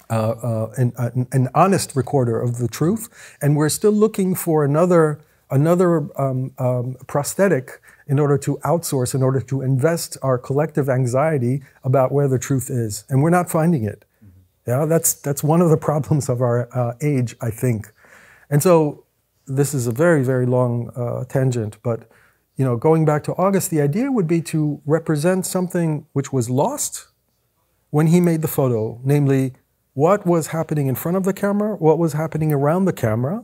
an honest recorder of the truth, and we're still looking for another prosthetic in order to outsource, in order to invest our collective anxiety about where the truth is, and we're not finding it. Yeah, that's one of the problems of our age, I think. And so this is a very, very long tangent, but going back to August, the idea would be to represent something which was lost when he made the photo, namely what was happening in front of the camera, what was happening around the camera,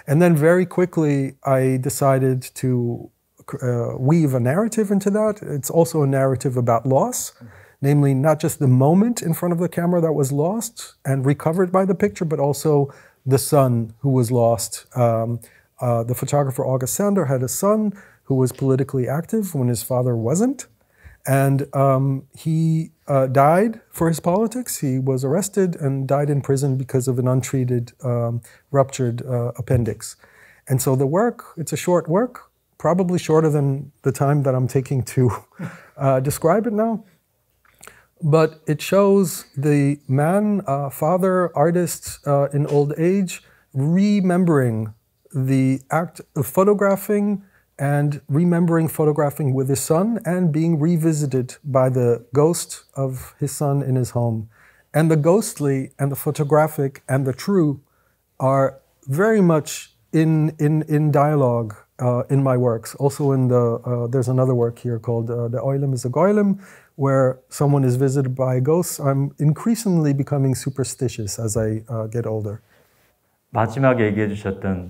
and then very quickly I decided to weave a narrative into that. It's also a narrative about loss, namely not just the moment in front of the camera that was lost and recovered by the picture, but also the son who was lost. The photographer August Sander had a son who was politically active when his father wasn't. And he died for his politics. He was arrested and died in prison because of an untreated ruptured appendix. And so the work, it's a short work, probably shorter than the time that I'm taking to describe it now. But it shows the man, father, artist in old age, remembering the act of photographing and remembering photographing with his son and being revisited by the ghost of his son in his home. And the ghostly and the photographic and the true are very much in dialogue in my works. Also in there's another work here called The Oilem is a Goylem, where someone is visited by a ghost. I'm increasingly becoming superstitious as I get older.
마지막에 얘기해 주셨던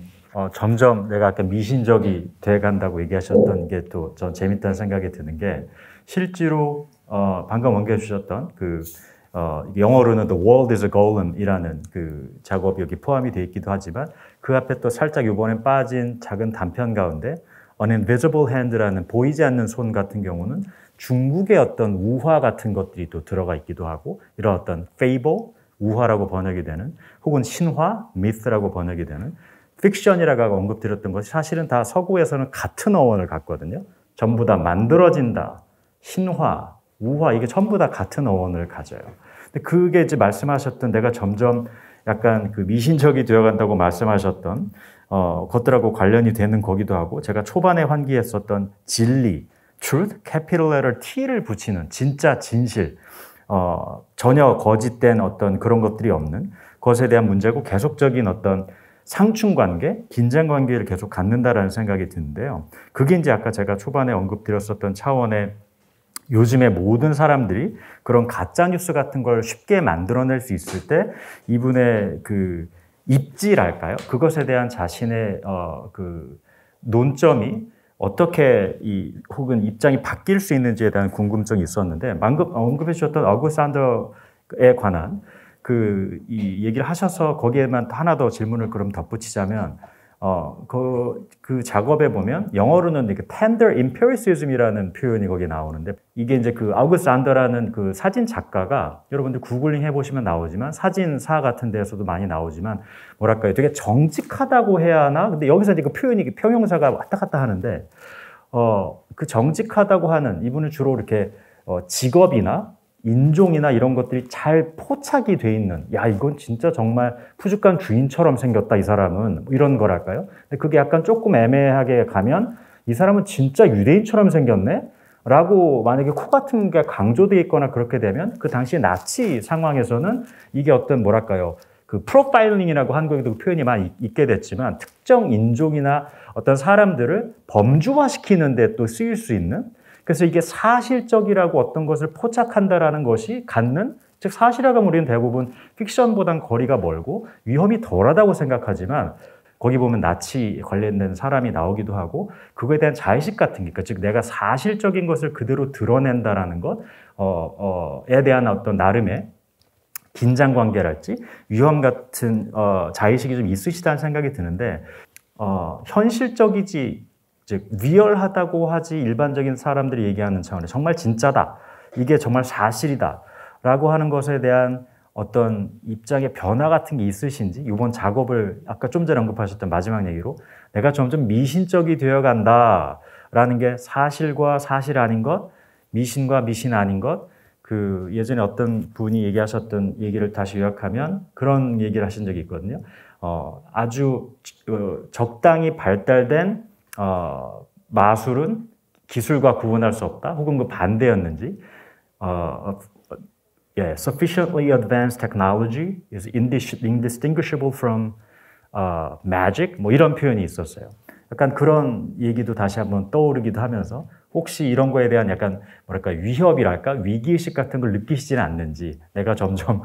점점 내가 아까 미신적이 돼간다고 얘기하셨던 게 또 전 재밌다는 생각이 드는 게 실제로 방금 언급해 주셨던 영어로는 The World is a Golem이라는 그 작업이 여기 포함이 되어 있기도 하지만 그 앞에 또 살짝 이번엔 빠진 작은 단편 가운데 An Invisible Hand라는 보이지 않는 손 같은 경우는 중국의 어떤 우화 같은 것들이 또 들어가 있기도 하고 이런 어떤 fable, 우화라고 번역이 되는 혹은 신화, myth라고 번역이 되는 픽션이라고 언급드렸던 것이 사실은 다 서구에서는 같은 어원을 갖거든요. 전부 다 만들어진다, 신화, 우화 이게 전부 다 같은 어원을 가져요. 근데 그게 이제 말씀하셨던 내가 점점 약간 그 미신적이 되어간다고 말씀하셨던 것들하고 관련이 되는 거기도 하고 제가 초반에 환기했었던 진리, truth, capital letter T를 붙이는 진짜 진실, 전혀 거짓된 어떤 그런 것들이 없는 것에 대한 문제고 계속적인 어떤 상충관계, 긴장관계를 계속 갖는다라는 생각이 드는데요. 그게 이제 아까 제가 초반에 언급드렸었던 차원의 요즘에 모든 사람들이 그런 가짜뉴스 같은 걸 쉽게 만들어낼 수 있을 때 이분의 그 입지랄까요? 그것에 대한 자신의 그 논점이 어떻게 혹은 입장이 바뀔 수 있는지에 대한 궁금증이 있었는데 방금 언급해 주셨던 어구스트 산더에 관한 이 얘기를 하셔서 거기에만 하나 더 질문을 그럼 덧붙이자면 그 작업에 보면 영어로는 이렇게 tender empiricism이라는 표현이 거기에 나오는데 이게 이제 그 아우구스트 산더라는 그 사진 작가가 여러분들 구글링 해보시면 나오지만 사진사 같은 데에서도 많이 나오지만 뭐랄까요 되게 정직하다고 해야 하나? 근데 여기서 이제 그 표현이 평형사가 왔다 갔다 하는데 그 정직하다고 하는 이분은 주로 이렇게 직업이나 인종이나 이런 것들이 잘 포착이 돼 있는 야 이건 진짜 정말 푸주간 주인처럼 생겼다 이 사람은 이런 거랄까요? 근데 그게 약간 조금 애매하게 가면 이 사람은 진짜 유대인처럼 생겼네? 라고 만약에 코 같은 게 강조되어 있거나 그렇게 되면 그 당시 나치 상황에서는 이게 어떤 뭐랄까요 그 프로파일링이라고 한국에도 그 표현이 많이 있게 됐지만 특정 인종이나 어떤 사람들을 범주화시키는 데 또 쓰일 수 있는 그래서 이게 사실적이라고 어떤 것을 포착한다라는 것이 갖는 즉 사실이라고 하면 우리는 대부분 픽션보단 거리가 멀고 위험이 덜하다고 생각하지만 거기 보면 나치 관련된 사람이 나오기도 하고 그거에 대한 자의식 같은 게 즉 내가 사실적인 것을 그대로 드러낸다라는 것에 대한 어떤 나름의 긴장관계랄지 위험 같은 자의식이 좀 있으시다는 생각이 드는데 현실적이지 즉 리얼하다고 하지 일반적인 사람들이 얘기하는 차원에 정말 진짜다. 이게 정말 사실이다. 라고 하는 것에 대한 어떤 입장의 변화 같은 게 있으신지 이번 작업을 아까 좀 전에 언급하셨던 마지막 얘기로 내가 점점 미신적이 되어간다. 라는 게 사실과 사실 아닌 것, 미신과 미신 아닌 것, 그 예전에 어떤 분이 얘기하셨던 얘기를 다시 요약하면 그런 얘기를 하신 적이 있거든요. 아주 적당히 발달된 마술은 기술과 구분할 수 없다. 혹은 그 반대였는지. Sufficiently advanced technology is indistinguishable from magic. 뭐 이런 표현이 있었어요. 약간 그런 얘기도 다시 한번 떠오르기도 하면서 혹시 이런 거에 대한 약간 뭐랄까 위협이랄까 위기의식 같은 걸 느끼시지는 않는지 내가 점점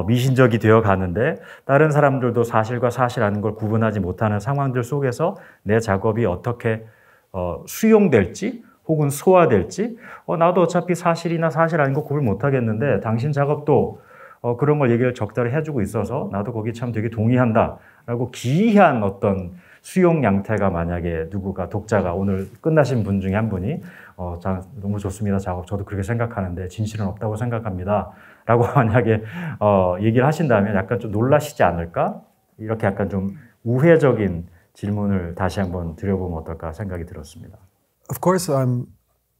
미신적이 되어 가는데 다른 사람들도 사실과 사실 아닌 걸 구분하지 못하는 상황들 속에서 내 작업이 어떻게 수용될지 혹은 소화될지 나도 어차피 사실이나 사실 아닌 거 구분 못하겠는데 당신 작업도 그런 걸 얘기를 적절히 해주고 있어서 나도 거기 참 되게 동의한다 라고 기이한 어떤 수용 양태가 만약에 누구가 독자가 오늘 끝나신 분 중에 한 분이 너무 좋습니다 작업 저도 그렇게 생각하는데 진실은 없다고 생각합니다 라고 만약에 얘기를 하신다면 약간 좀 놀라시지 않을까? 이렇게 약간 좀 우회적인 질문을 다시 한번 드려보면 어떨까 생각이 들었습니다.
Of course, I'm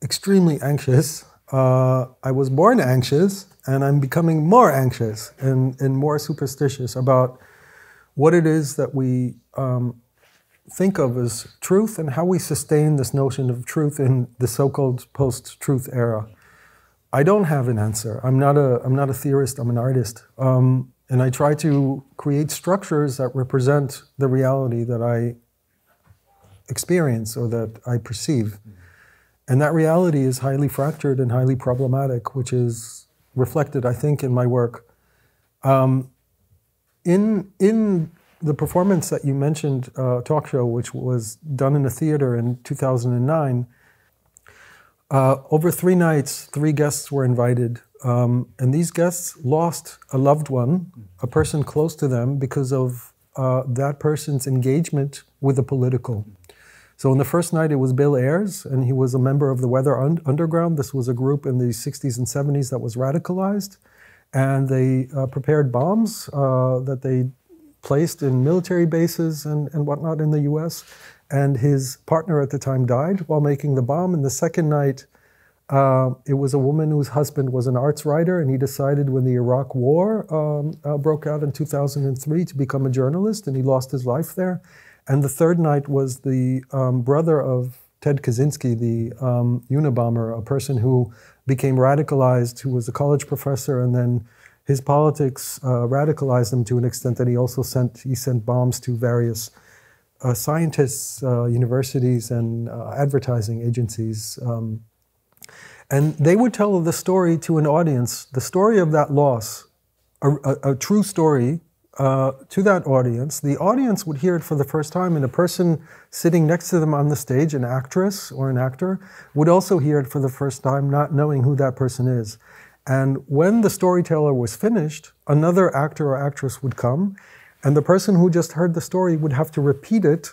extremely anxious. I was born anxious, and I'm becoming more anxious and more superstitious about what it is that we think of as truth and how we sustain this notion of truth in the so-called post-truth era. I don't have an answer. I'm not a theorist. I'm an artist, and I try to create structures that represent the reality that I experience or that I perceive. And that reality is highly fractured and highly problematic, which is reflected, I think, in my work. In the performance that you mentioned, talk show, which was done in a theater in 2009, over 3 nights, 3 guests were invited. And these guests lost a loved one, a person close to them, because of that person's engagement with the political. So on the first night, it was Bill Ayers, and he was a member of the Weather Underground. This was a group in the 60s and 70s that was radicalized. And they prepared bombs that they placed in military bases and whatnot in the US. And his partner at the time died while making the bomb. And the second night, it was a woman whose husband was an arts writer, and he decided when the Iraq War broke out in 2003 to become a journalist, and he lost his life there. And the third night was the brother of Ted Kaczynski, the Unabomber, a person who became radicalized, who was a college professor, and then his politics radicalized him to an extent that he sent bombs to various scientists, universities, and advertising agencies. And they would tell the story to an audience, the story of that loss, a true story, to that audience. The audience would hear it for the first time, and a person sitting next to them on the stage, an actress or an actor, would also hear it for the first time, not knowing who that person is. And when the storyteller was finished, another actor or actress would come, and the person who just heard the story would have to repeat it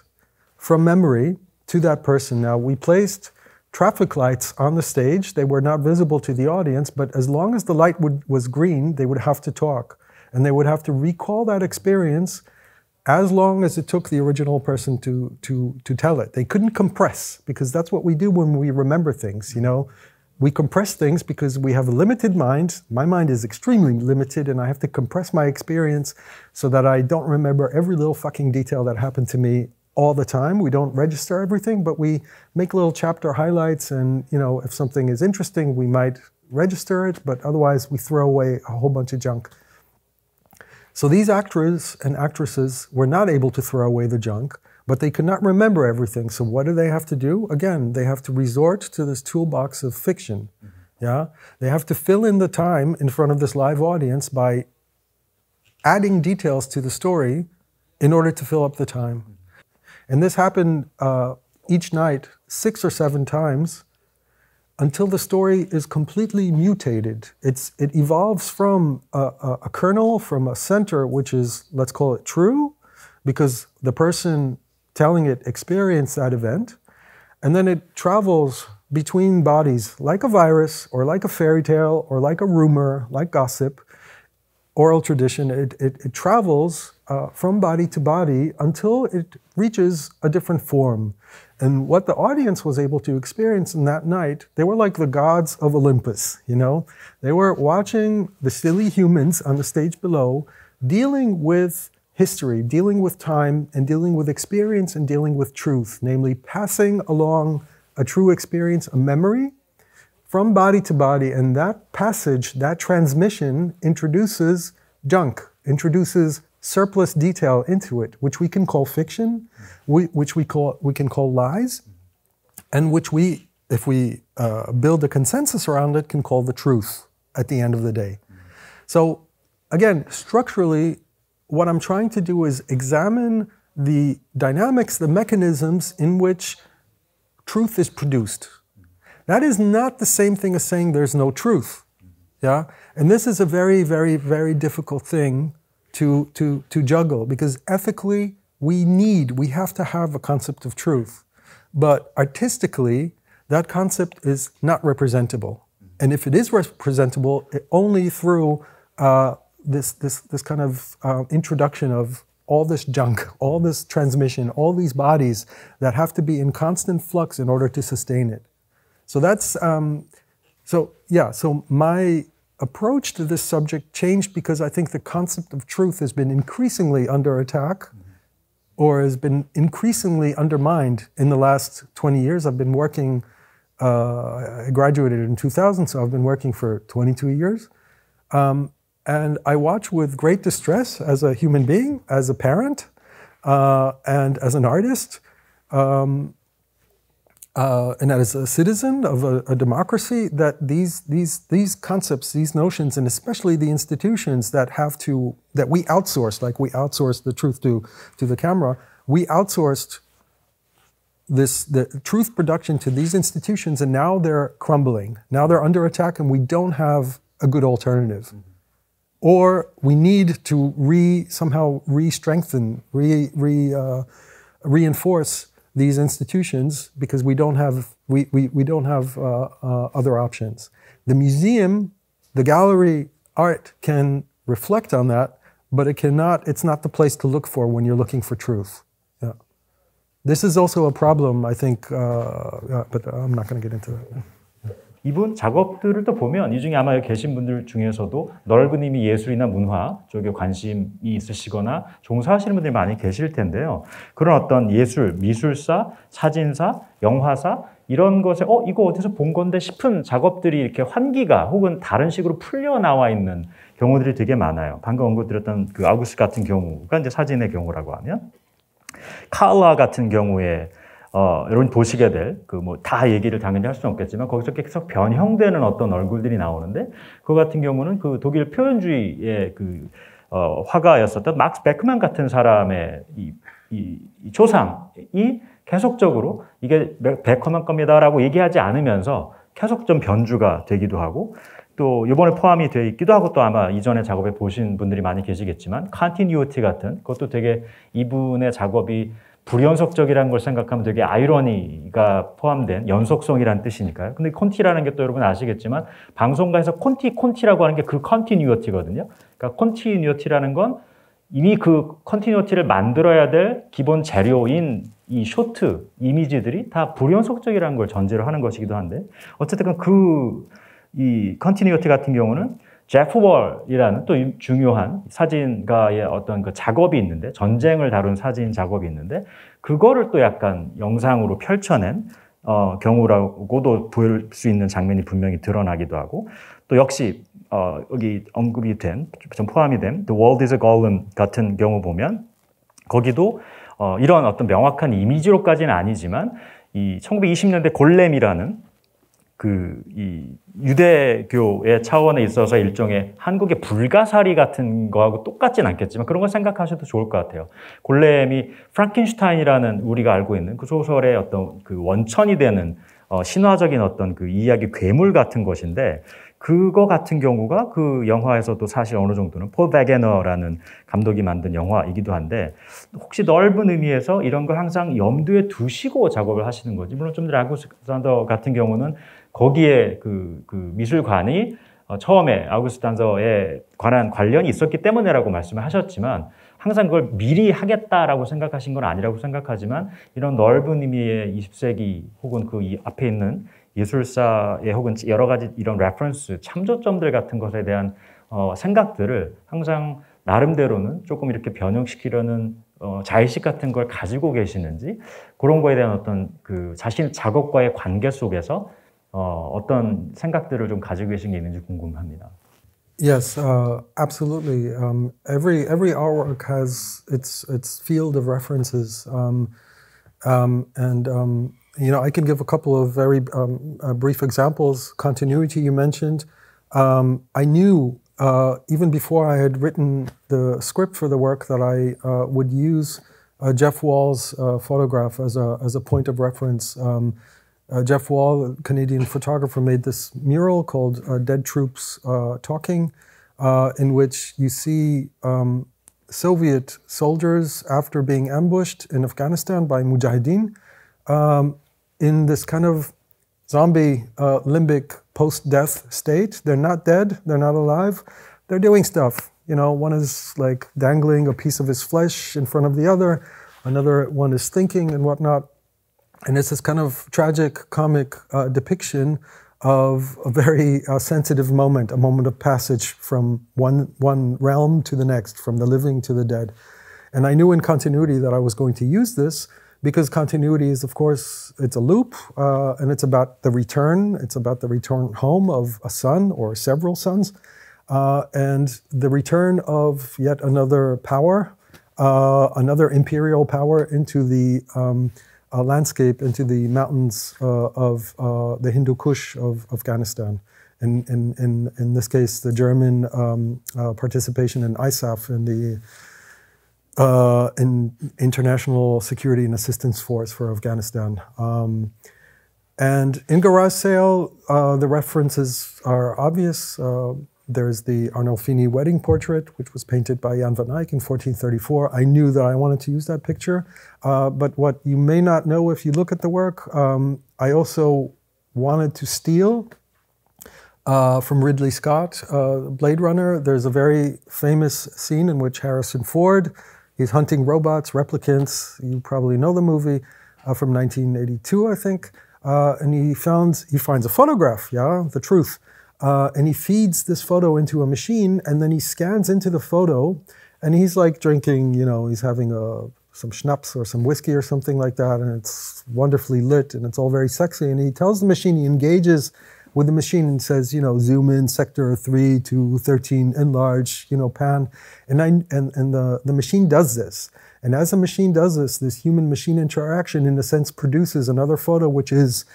from memory to that person. Now, we placed traffic lights on the stage. They were not visible to the audience, but as long as the light was green, they would have to talk. And they would have to recall that experience as long as it took the original person to tell it. They couldn't compress, because that's what we do when we remember things, you know. We compress things because we have a limited mind. My mind is extremely limited, and I have to compress my experience so that I don't remember every little fucking detail that happened to me all the time. We don't register everything, but we make little chapter highlights, and, you know, if something is interesting, we might register it, but otherwise we throw away a whole bunch of junk. So these actors and actresses were not able to throw away the junk, but they could not remember everything. So what do they have to do? Again, they have to resort to this toolbox of fiction. Yeah, they have to fill in the time in front of this live audience by adding details to the story in order to fill up the time. And this happened each night 6 or 7 times, until the story is completely mutated. It evolves from a kernel, from a center, which is, let's call it true, because the person telling it experienced that event, and then it travels between bodies like a virus, or like a fairy tale, or like a rumor, like gossip, oral tradition. It travels from body to body until it reaches a different form. And what the audience was able to experience in that night, they were like the gods of Olympus, you know? They were watching the silly humans on the stage below, dealing with history, dealing with time, and dealing with experience and dealing with truth, namely passing along a true experience, a memory, from body to body. And that passage, that transmission introduces junk, introduces surplus detail into it, which we can call fiction, which we can call lies, and which we, if we build a consensus around it, can call the truth at the end of the day. So again, structurally, what I'm trying to do is examine the dynamics, the mechanisms in which truth is produced. That is not the same thing as saying there's no truth. Yeah? And this is a very, very, very difficult thing to juggle, because ethically we have to have a concept of truth. But artistically, that concept is not representable. And if it is representable, only through this kind of introduction of all this junk, all this transmission, all these bodies that have to be in constant flux in order to sustain it. So that's, so my approach to this subject changed because I think the concept of truth has been increasingly under attack or has been increasingly undermined in the last 20 years. I've been working, I graduated in 2000, so I've been working for 22 years. And I watch with great distress as a human being, as a parent, and as an artist, and as a citizen of a democracy, that these concepts, these notions, and especially the institutions that we outsource, like we outsourced the truth to the camera, we outsourced the truth production to these institutions, and now they're crumbling. Now they're under attack, and we don't have a good alternative. Mm-hmm. Or we need to somehow re-strengthen, reinforce these institutions because we don't have other options. The museum, the gallery, art can reflect on that, but it's not the place to look for when you're looking for truth. Yeah. This is also a problem, I think, but I'm not going to get into that.
이분 작업들을 또 보면 이 중에 아마 여기 계신 분들 중에서도 넓은 의미 예술이나 문화 쪽에 관심이 있으시거나 종사하시는 분들이 많이 계실 텐데요. 그런 어떤 예술, 미술사, 사진사, 영화사 이런 것에 이거 어디서 본 건데 싶은 작업들이 이렇게 환기가 혹은 다른 식으로 풀려 나와 있는 경우들이 되게 많아요. 방금 언급드렸던 그 아우구스트 같은 경우가 이제 사진의 경우라고 하면 칼라 같은 경우에 여러분 보시게 될 다 얘기를 당연히 할 수는 없겠지만 거기서 계속 변형되는 어떤 얼굴들이 나오는데 그 같은 경우는 그 독일 표현주의의 화가였었던 막스 베크만 같은 사람의 이 초상이 계속적으로 이게 베크만 겁니다라고 얘기하지 않으면서 계속 좀 변주가 되기도 하고 또 이번에 포함이 되어 있기도 하고 또 아마 이전에 작업에 보신 분들이 많이 계시겠지만 컨티뉴이티 같은 그것도 되게 이분의 작업이 불연속적이라는 걸 생각하면 되게 아이러니가 포함된 연속성이라는 뜻이니까요. 근데 콘티라는 게 또 여러분 아시겠지만 방송가에서 콘티라고 하는 게 그 컨티뉴이티거든요. 그러니까 콘티뉴이티라는 건 이미 그 컨티뉴이티를 만들어야 될 기본 재료인 이 쇼트 이미지들이 다 불연속적이라는 걸 전제로 하는 것이기도 한데 어쨌든 이 컨티뉴이티 같은 경우는 제프 월이라는 또 중요한 사진가의 어떤 그 작업이 있는데 전쟁을 다룬 사진 작업이 있는데 그거를 또 약간 영상으로 펼쳐낸 경우라고도 보일 수 있는 장면이 분명히 드러나기도 하고 또 역시 여기 언급이 좀 포함이 된 The World is a Golem 같은 경우 보면 거기도 이런 어떤 명확한 이미지로까지는 아니지만 이 1920년대 골렘이라는 이 유대교의 차원에 있어서 일종의 한국의 불가사리 같은 거하고 똑같진 않겠지만 그런 걸 생각하셔도 좋을 것 같아요. 골렘이 프랑켄슈타인이라는 우리가 알고 있는 그 소설의 어떤 그 원천이 되는 신화적인 어떤 그 이야기 괴물 같은 것인데 그거 같은 경우가 그 영화에서도 사실 어느 정도는 폴 베게너라는 감독이 만든 영화이기도 한데 혹시 넓은 의미에서 이런 걸 항상 염두에 두시고 작업을 하시는 거지. 물론 좀 전에 아우구스트 같은 경우는 거기에 그 미술관이 처음에 아우구스트 단서에 관한 관련이 있었기 때문에라고 말씀을 하셨지만 항상 그걸 미리 하겠다라고 생각하신 건 아니라고 생각하지만 이런 넓은 의미의 20세기 혹은 그 앞에 있는 예술사의 혹은 여러 가지 이런 레퍼런스, 참조점들 같은 것에 대한 생각들을 항상 나름대로는 조금 이렇게 변형시키려는 자의식 같은 걸 가지고 계시는지 그런 거에 대한 어떤 그 자신 작업과의 관계 속에서 어떤 생각들을 좀 가지고 계신 게 있는지 궁금합니다.
Yes, absolutely. Every artwork has its field of references, and you know, I can give a couple of very brief examples. Continuity you mentioned. I knew even before I had written the script for the work that I would use Jeff Wall's photograph as a point of reference. Jeff Wall, a Canadian photographer, made this mural called Dead Troops Talking, in which you see Soviet soldiers after being ambushed in Afghanistan by Mujahideen in this kind of zombie limbic post-death state. They're not dead, they're not alive, they're doing stuff. You know, one is like dangling a piece of his flesh in front of the other, another one is thinking and whatnot. And it's this kind of tragic, comic depiction of a very sensitive moment, a moment of passage from one realm to the next, from the living to the dead. And I knew in Continuity that I was going to use this because continuity is, of course, it's a loop, and it's about the return. It's about the return home of a son or several sons, and the return of yet another power, another imperial power into the landscape, into the mountains of the Hindu Kush of Afghanistan. In this case, the German participation in ISAF, in International Security and Assistance Force for Afghanistan. And in Garage Sale, the references are obvious. There's the Arnolfini wedding portrait, which was painted by Jan van Eyck in 1434. I knew that I wanted to use that picture. But what you may not know if you look at the work, I also wanted to steal from Ridley Scott, Blade Runner. There's a very famous scene in which Harrison Ford, he's hunting robots, replicants. You probably know the movie from 1982, I think. And he finds a photograph, yeah, the truth. And he feeds this photo into a machine, and then he scans into the photo, and he's like drinking, you know, he's having some schnapps or some whiskey or something like that, and it's wonderfully lit, and it's all very sexy. And he tells the machine, he engages with the machine and says, you know, zoom in, sector 3 to 13, enlarge, you know, pan. And the machine does this. And as the machine does this human-machine interaction, in a sense, produces another photo, which is,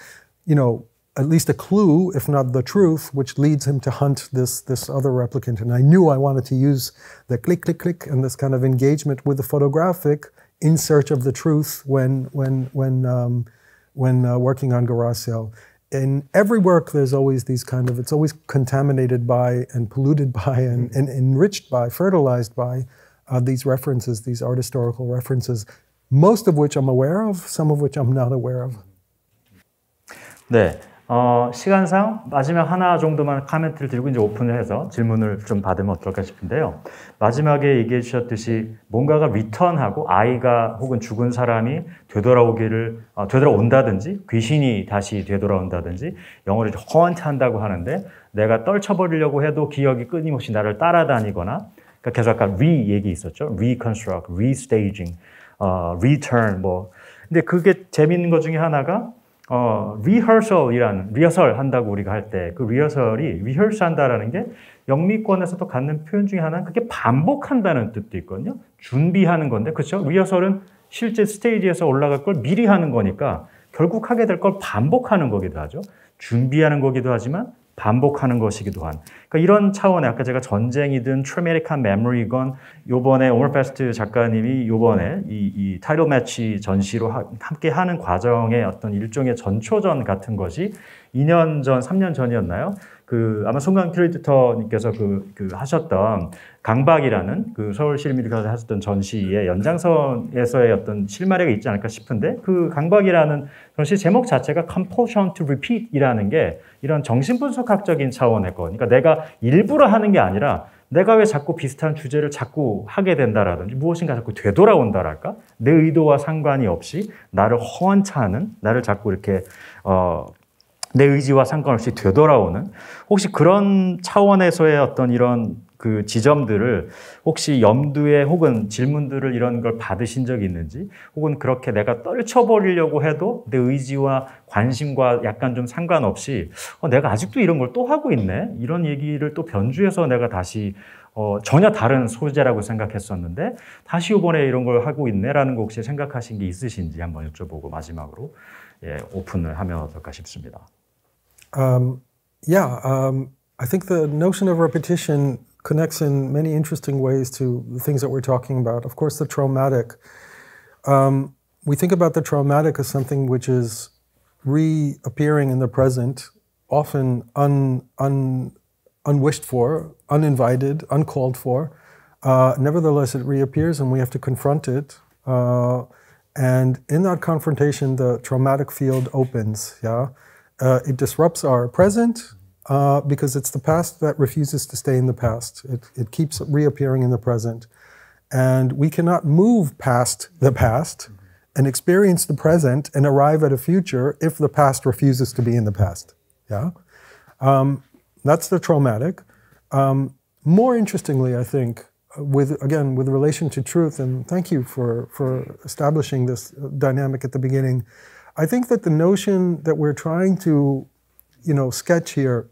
you know, at least a clue, if not the truth, which leads him to hunt this other replicant. And I knew I wanted to use the click, click, click, and this kind of engagement with the photographic in search of the truth when working on Garage Sale. In every work, there's always these kind of, it's always contaminated by and polluted by and enriched by, fertilized by these references, these art historical references, most of which I'm aware of, some of which I'm not aware of.
네. 시간상 마지막 하나 정도만 코멘트를 들고 이제 오픈을 해서 질문을 좀 받으면 어떨까 싶은데요. 마지막에 얘기해 주셨듯이 뭔가가 리턴하고 아이가 혹은 죽은 사람이 되돌아온다든지 귀신이 다시 되돌아온다든지 영어로 haunt 한다고 하는데 내가 떨쳐버리려고 해도 기억이 끊임없이 나를 따라다니거나 그러니까 계속 아까 얘기 있었죠. reconstruct, restaging, return 뭐 근데 그게 재밌는 것 중에 하나가 리허설 한다고 우리가 할 때 그 리허설이 리허설 한다라는 게 영미권에서도 갖는 표현 중에 하나는 그게 반복한다는 뜻도 있거든요. 준비하는 건데 그렇죠? 리허설은 실제 스테이지에서 올라갈 걸 미리 하는 거니까 결국 하게 될 걸 반복하는 거기도 하죠. 준비하는 거기도 하지만 반복하는 것이기도 한. 그러니까 이런 차원의 아까 제가 전쟁이든 트라우마틱한 메모리건 요번에 오머페스트 작가님이 요번에 이 타이틀 매치 전시로 함께 하는 과정의 어떤 일종의 전초전 같은 것이 2년 전, 3년 전이었나요? 아마 송강 큐레이터님께서 하셨던 강박이라는 서울시립미술관에서 하셨던 전시의 연장선에서의 어떤 실마리가 있지 않을까 싶은데 그 강박이라는 전시 제목 자체가 Compulsion to Repeat 이라는 게 이런 정신분석학적인 차원의 거. 그러니까 내가 일부러 하는 게 아니라 내가 왜 자꾸 비슷한 주제를 자꾸 하게 된다라든지 무엇인가 자꾸 되돌아온다랄까? 내 의도와 상관이 없이 나를 허언차하는, 나를 자꾸 이렇게 내 의지와 상관없이 되돌아오는, 혹시 그런 차원에서의 어떤 이런 그 지점들을 혹시 염두에, 혹은 질문들을 이런 걸 받으신 적이 있는지, 혹은 그렇게 내가 떨쳐버리려고 해도 내 의지와 관심과 약간 좀 상관없이 내가 아직도 이런 걸 또 하고 있네? 이런 얘기를 또 변주해서 내가 다시 전혀 다른 소재라고 생각했었는데 다시 이번에 이런 걸 하고 있네라는 거 혹시 생각하신 게 있으신지 한번 여쭤보고 마지막으로 오픈을 하면 어떨까 싶습니다.
I think the notion of repetition connects in many interesting ways to the things that we're talking about. Of course, the traumatic. We think about the traumatic as something which is reappearing in the present, often unwished for, uninvited, uncalled for. Nevertheless, it reappears and we have to confront it. And in that confrontation, the traumatic field opens, it disrupts our present because it's the past that refuses to stay in the past. It keeps reappearing in the present. And we cannot move past the past and experience the present and arrive at a future if the past refuses to be in the past. That's the traumatic. More interestingly, I think, with relation to truth, and thank you for establishing this dynamic at the beginning, I think that the notion that we're trying to, sketch here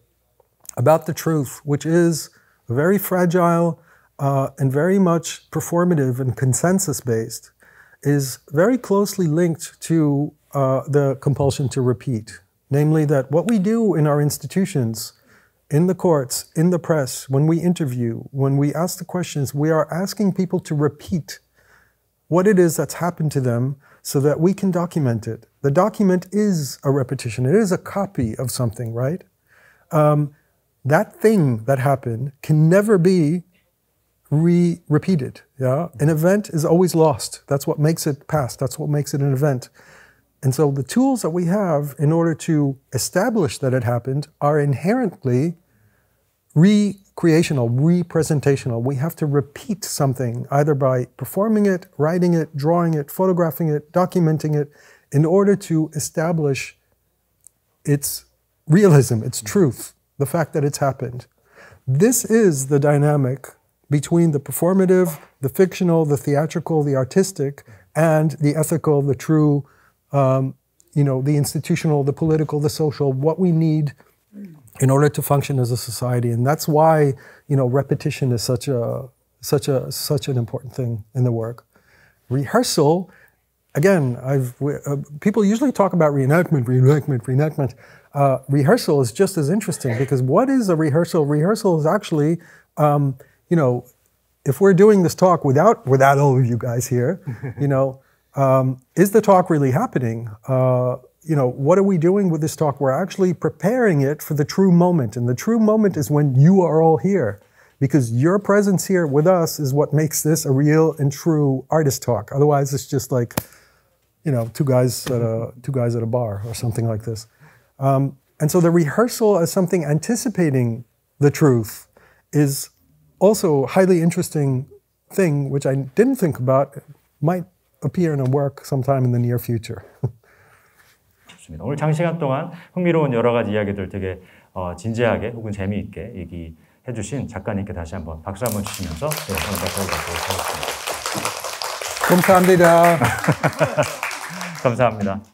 about the truth, which is very fragile and very much performative and consensus-based, is very closely linked to the compulsion to repeat. Namely that what we do in our institutions, in the courts, in the press, when we interview, when we ask the questions, we are asking people to repeat what it is that's happened to them so that we can document it. The document is a repetition. It is a copy of something, right? That thing that happened can never be repeated. An event is always lost. That's what makes it past. That's what makes it an event. And so the tools that we have in order to establish that it happened are inherently recreational, representational. We have to repeat something either by performing it, writing it, drawing it, photographing it, documenting it, in order to establish its realism, its truth, the fact that it's happened. This is the dynamic between the performative, the fictional, the theatrical, the artistic, and the ethical, the true, the institutional, the political, the social, what we need in order to function as a society. And that's why, repetition is such an important thing in the work. Rehearsal, again, people usually talk about reenactment. Rehearsal is just as interesting because what is a rehearsal? Rehearsal is actually, if we're doing this talk without all of you guys here, is the talk really happening? What are we doing with this talk? We're actually preparing it for the true moment. And the true moment is when you are all here. Because your presence here with us is what makes this a real and true artist talk. Otherwise, it's just like, two guys at a bar or something like this. And so the rehearsal as something anticipating the truth is also a highly interesting thing, which I didn't think about. It might appear in a work sometime in the near future.
좋습니다. 오늘 장시간 동안 흥미로운 여러 가지 이야기들 되게 진지하게 혹은 재미있게 얘기해 주신 작가님께 다시 한번 박수 한번 주시면서 오늘 뵙도록 하겠습니다.
감사합니다.
감사합니다.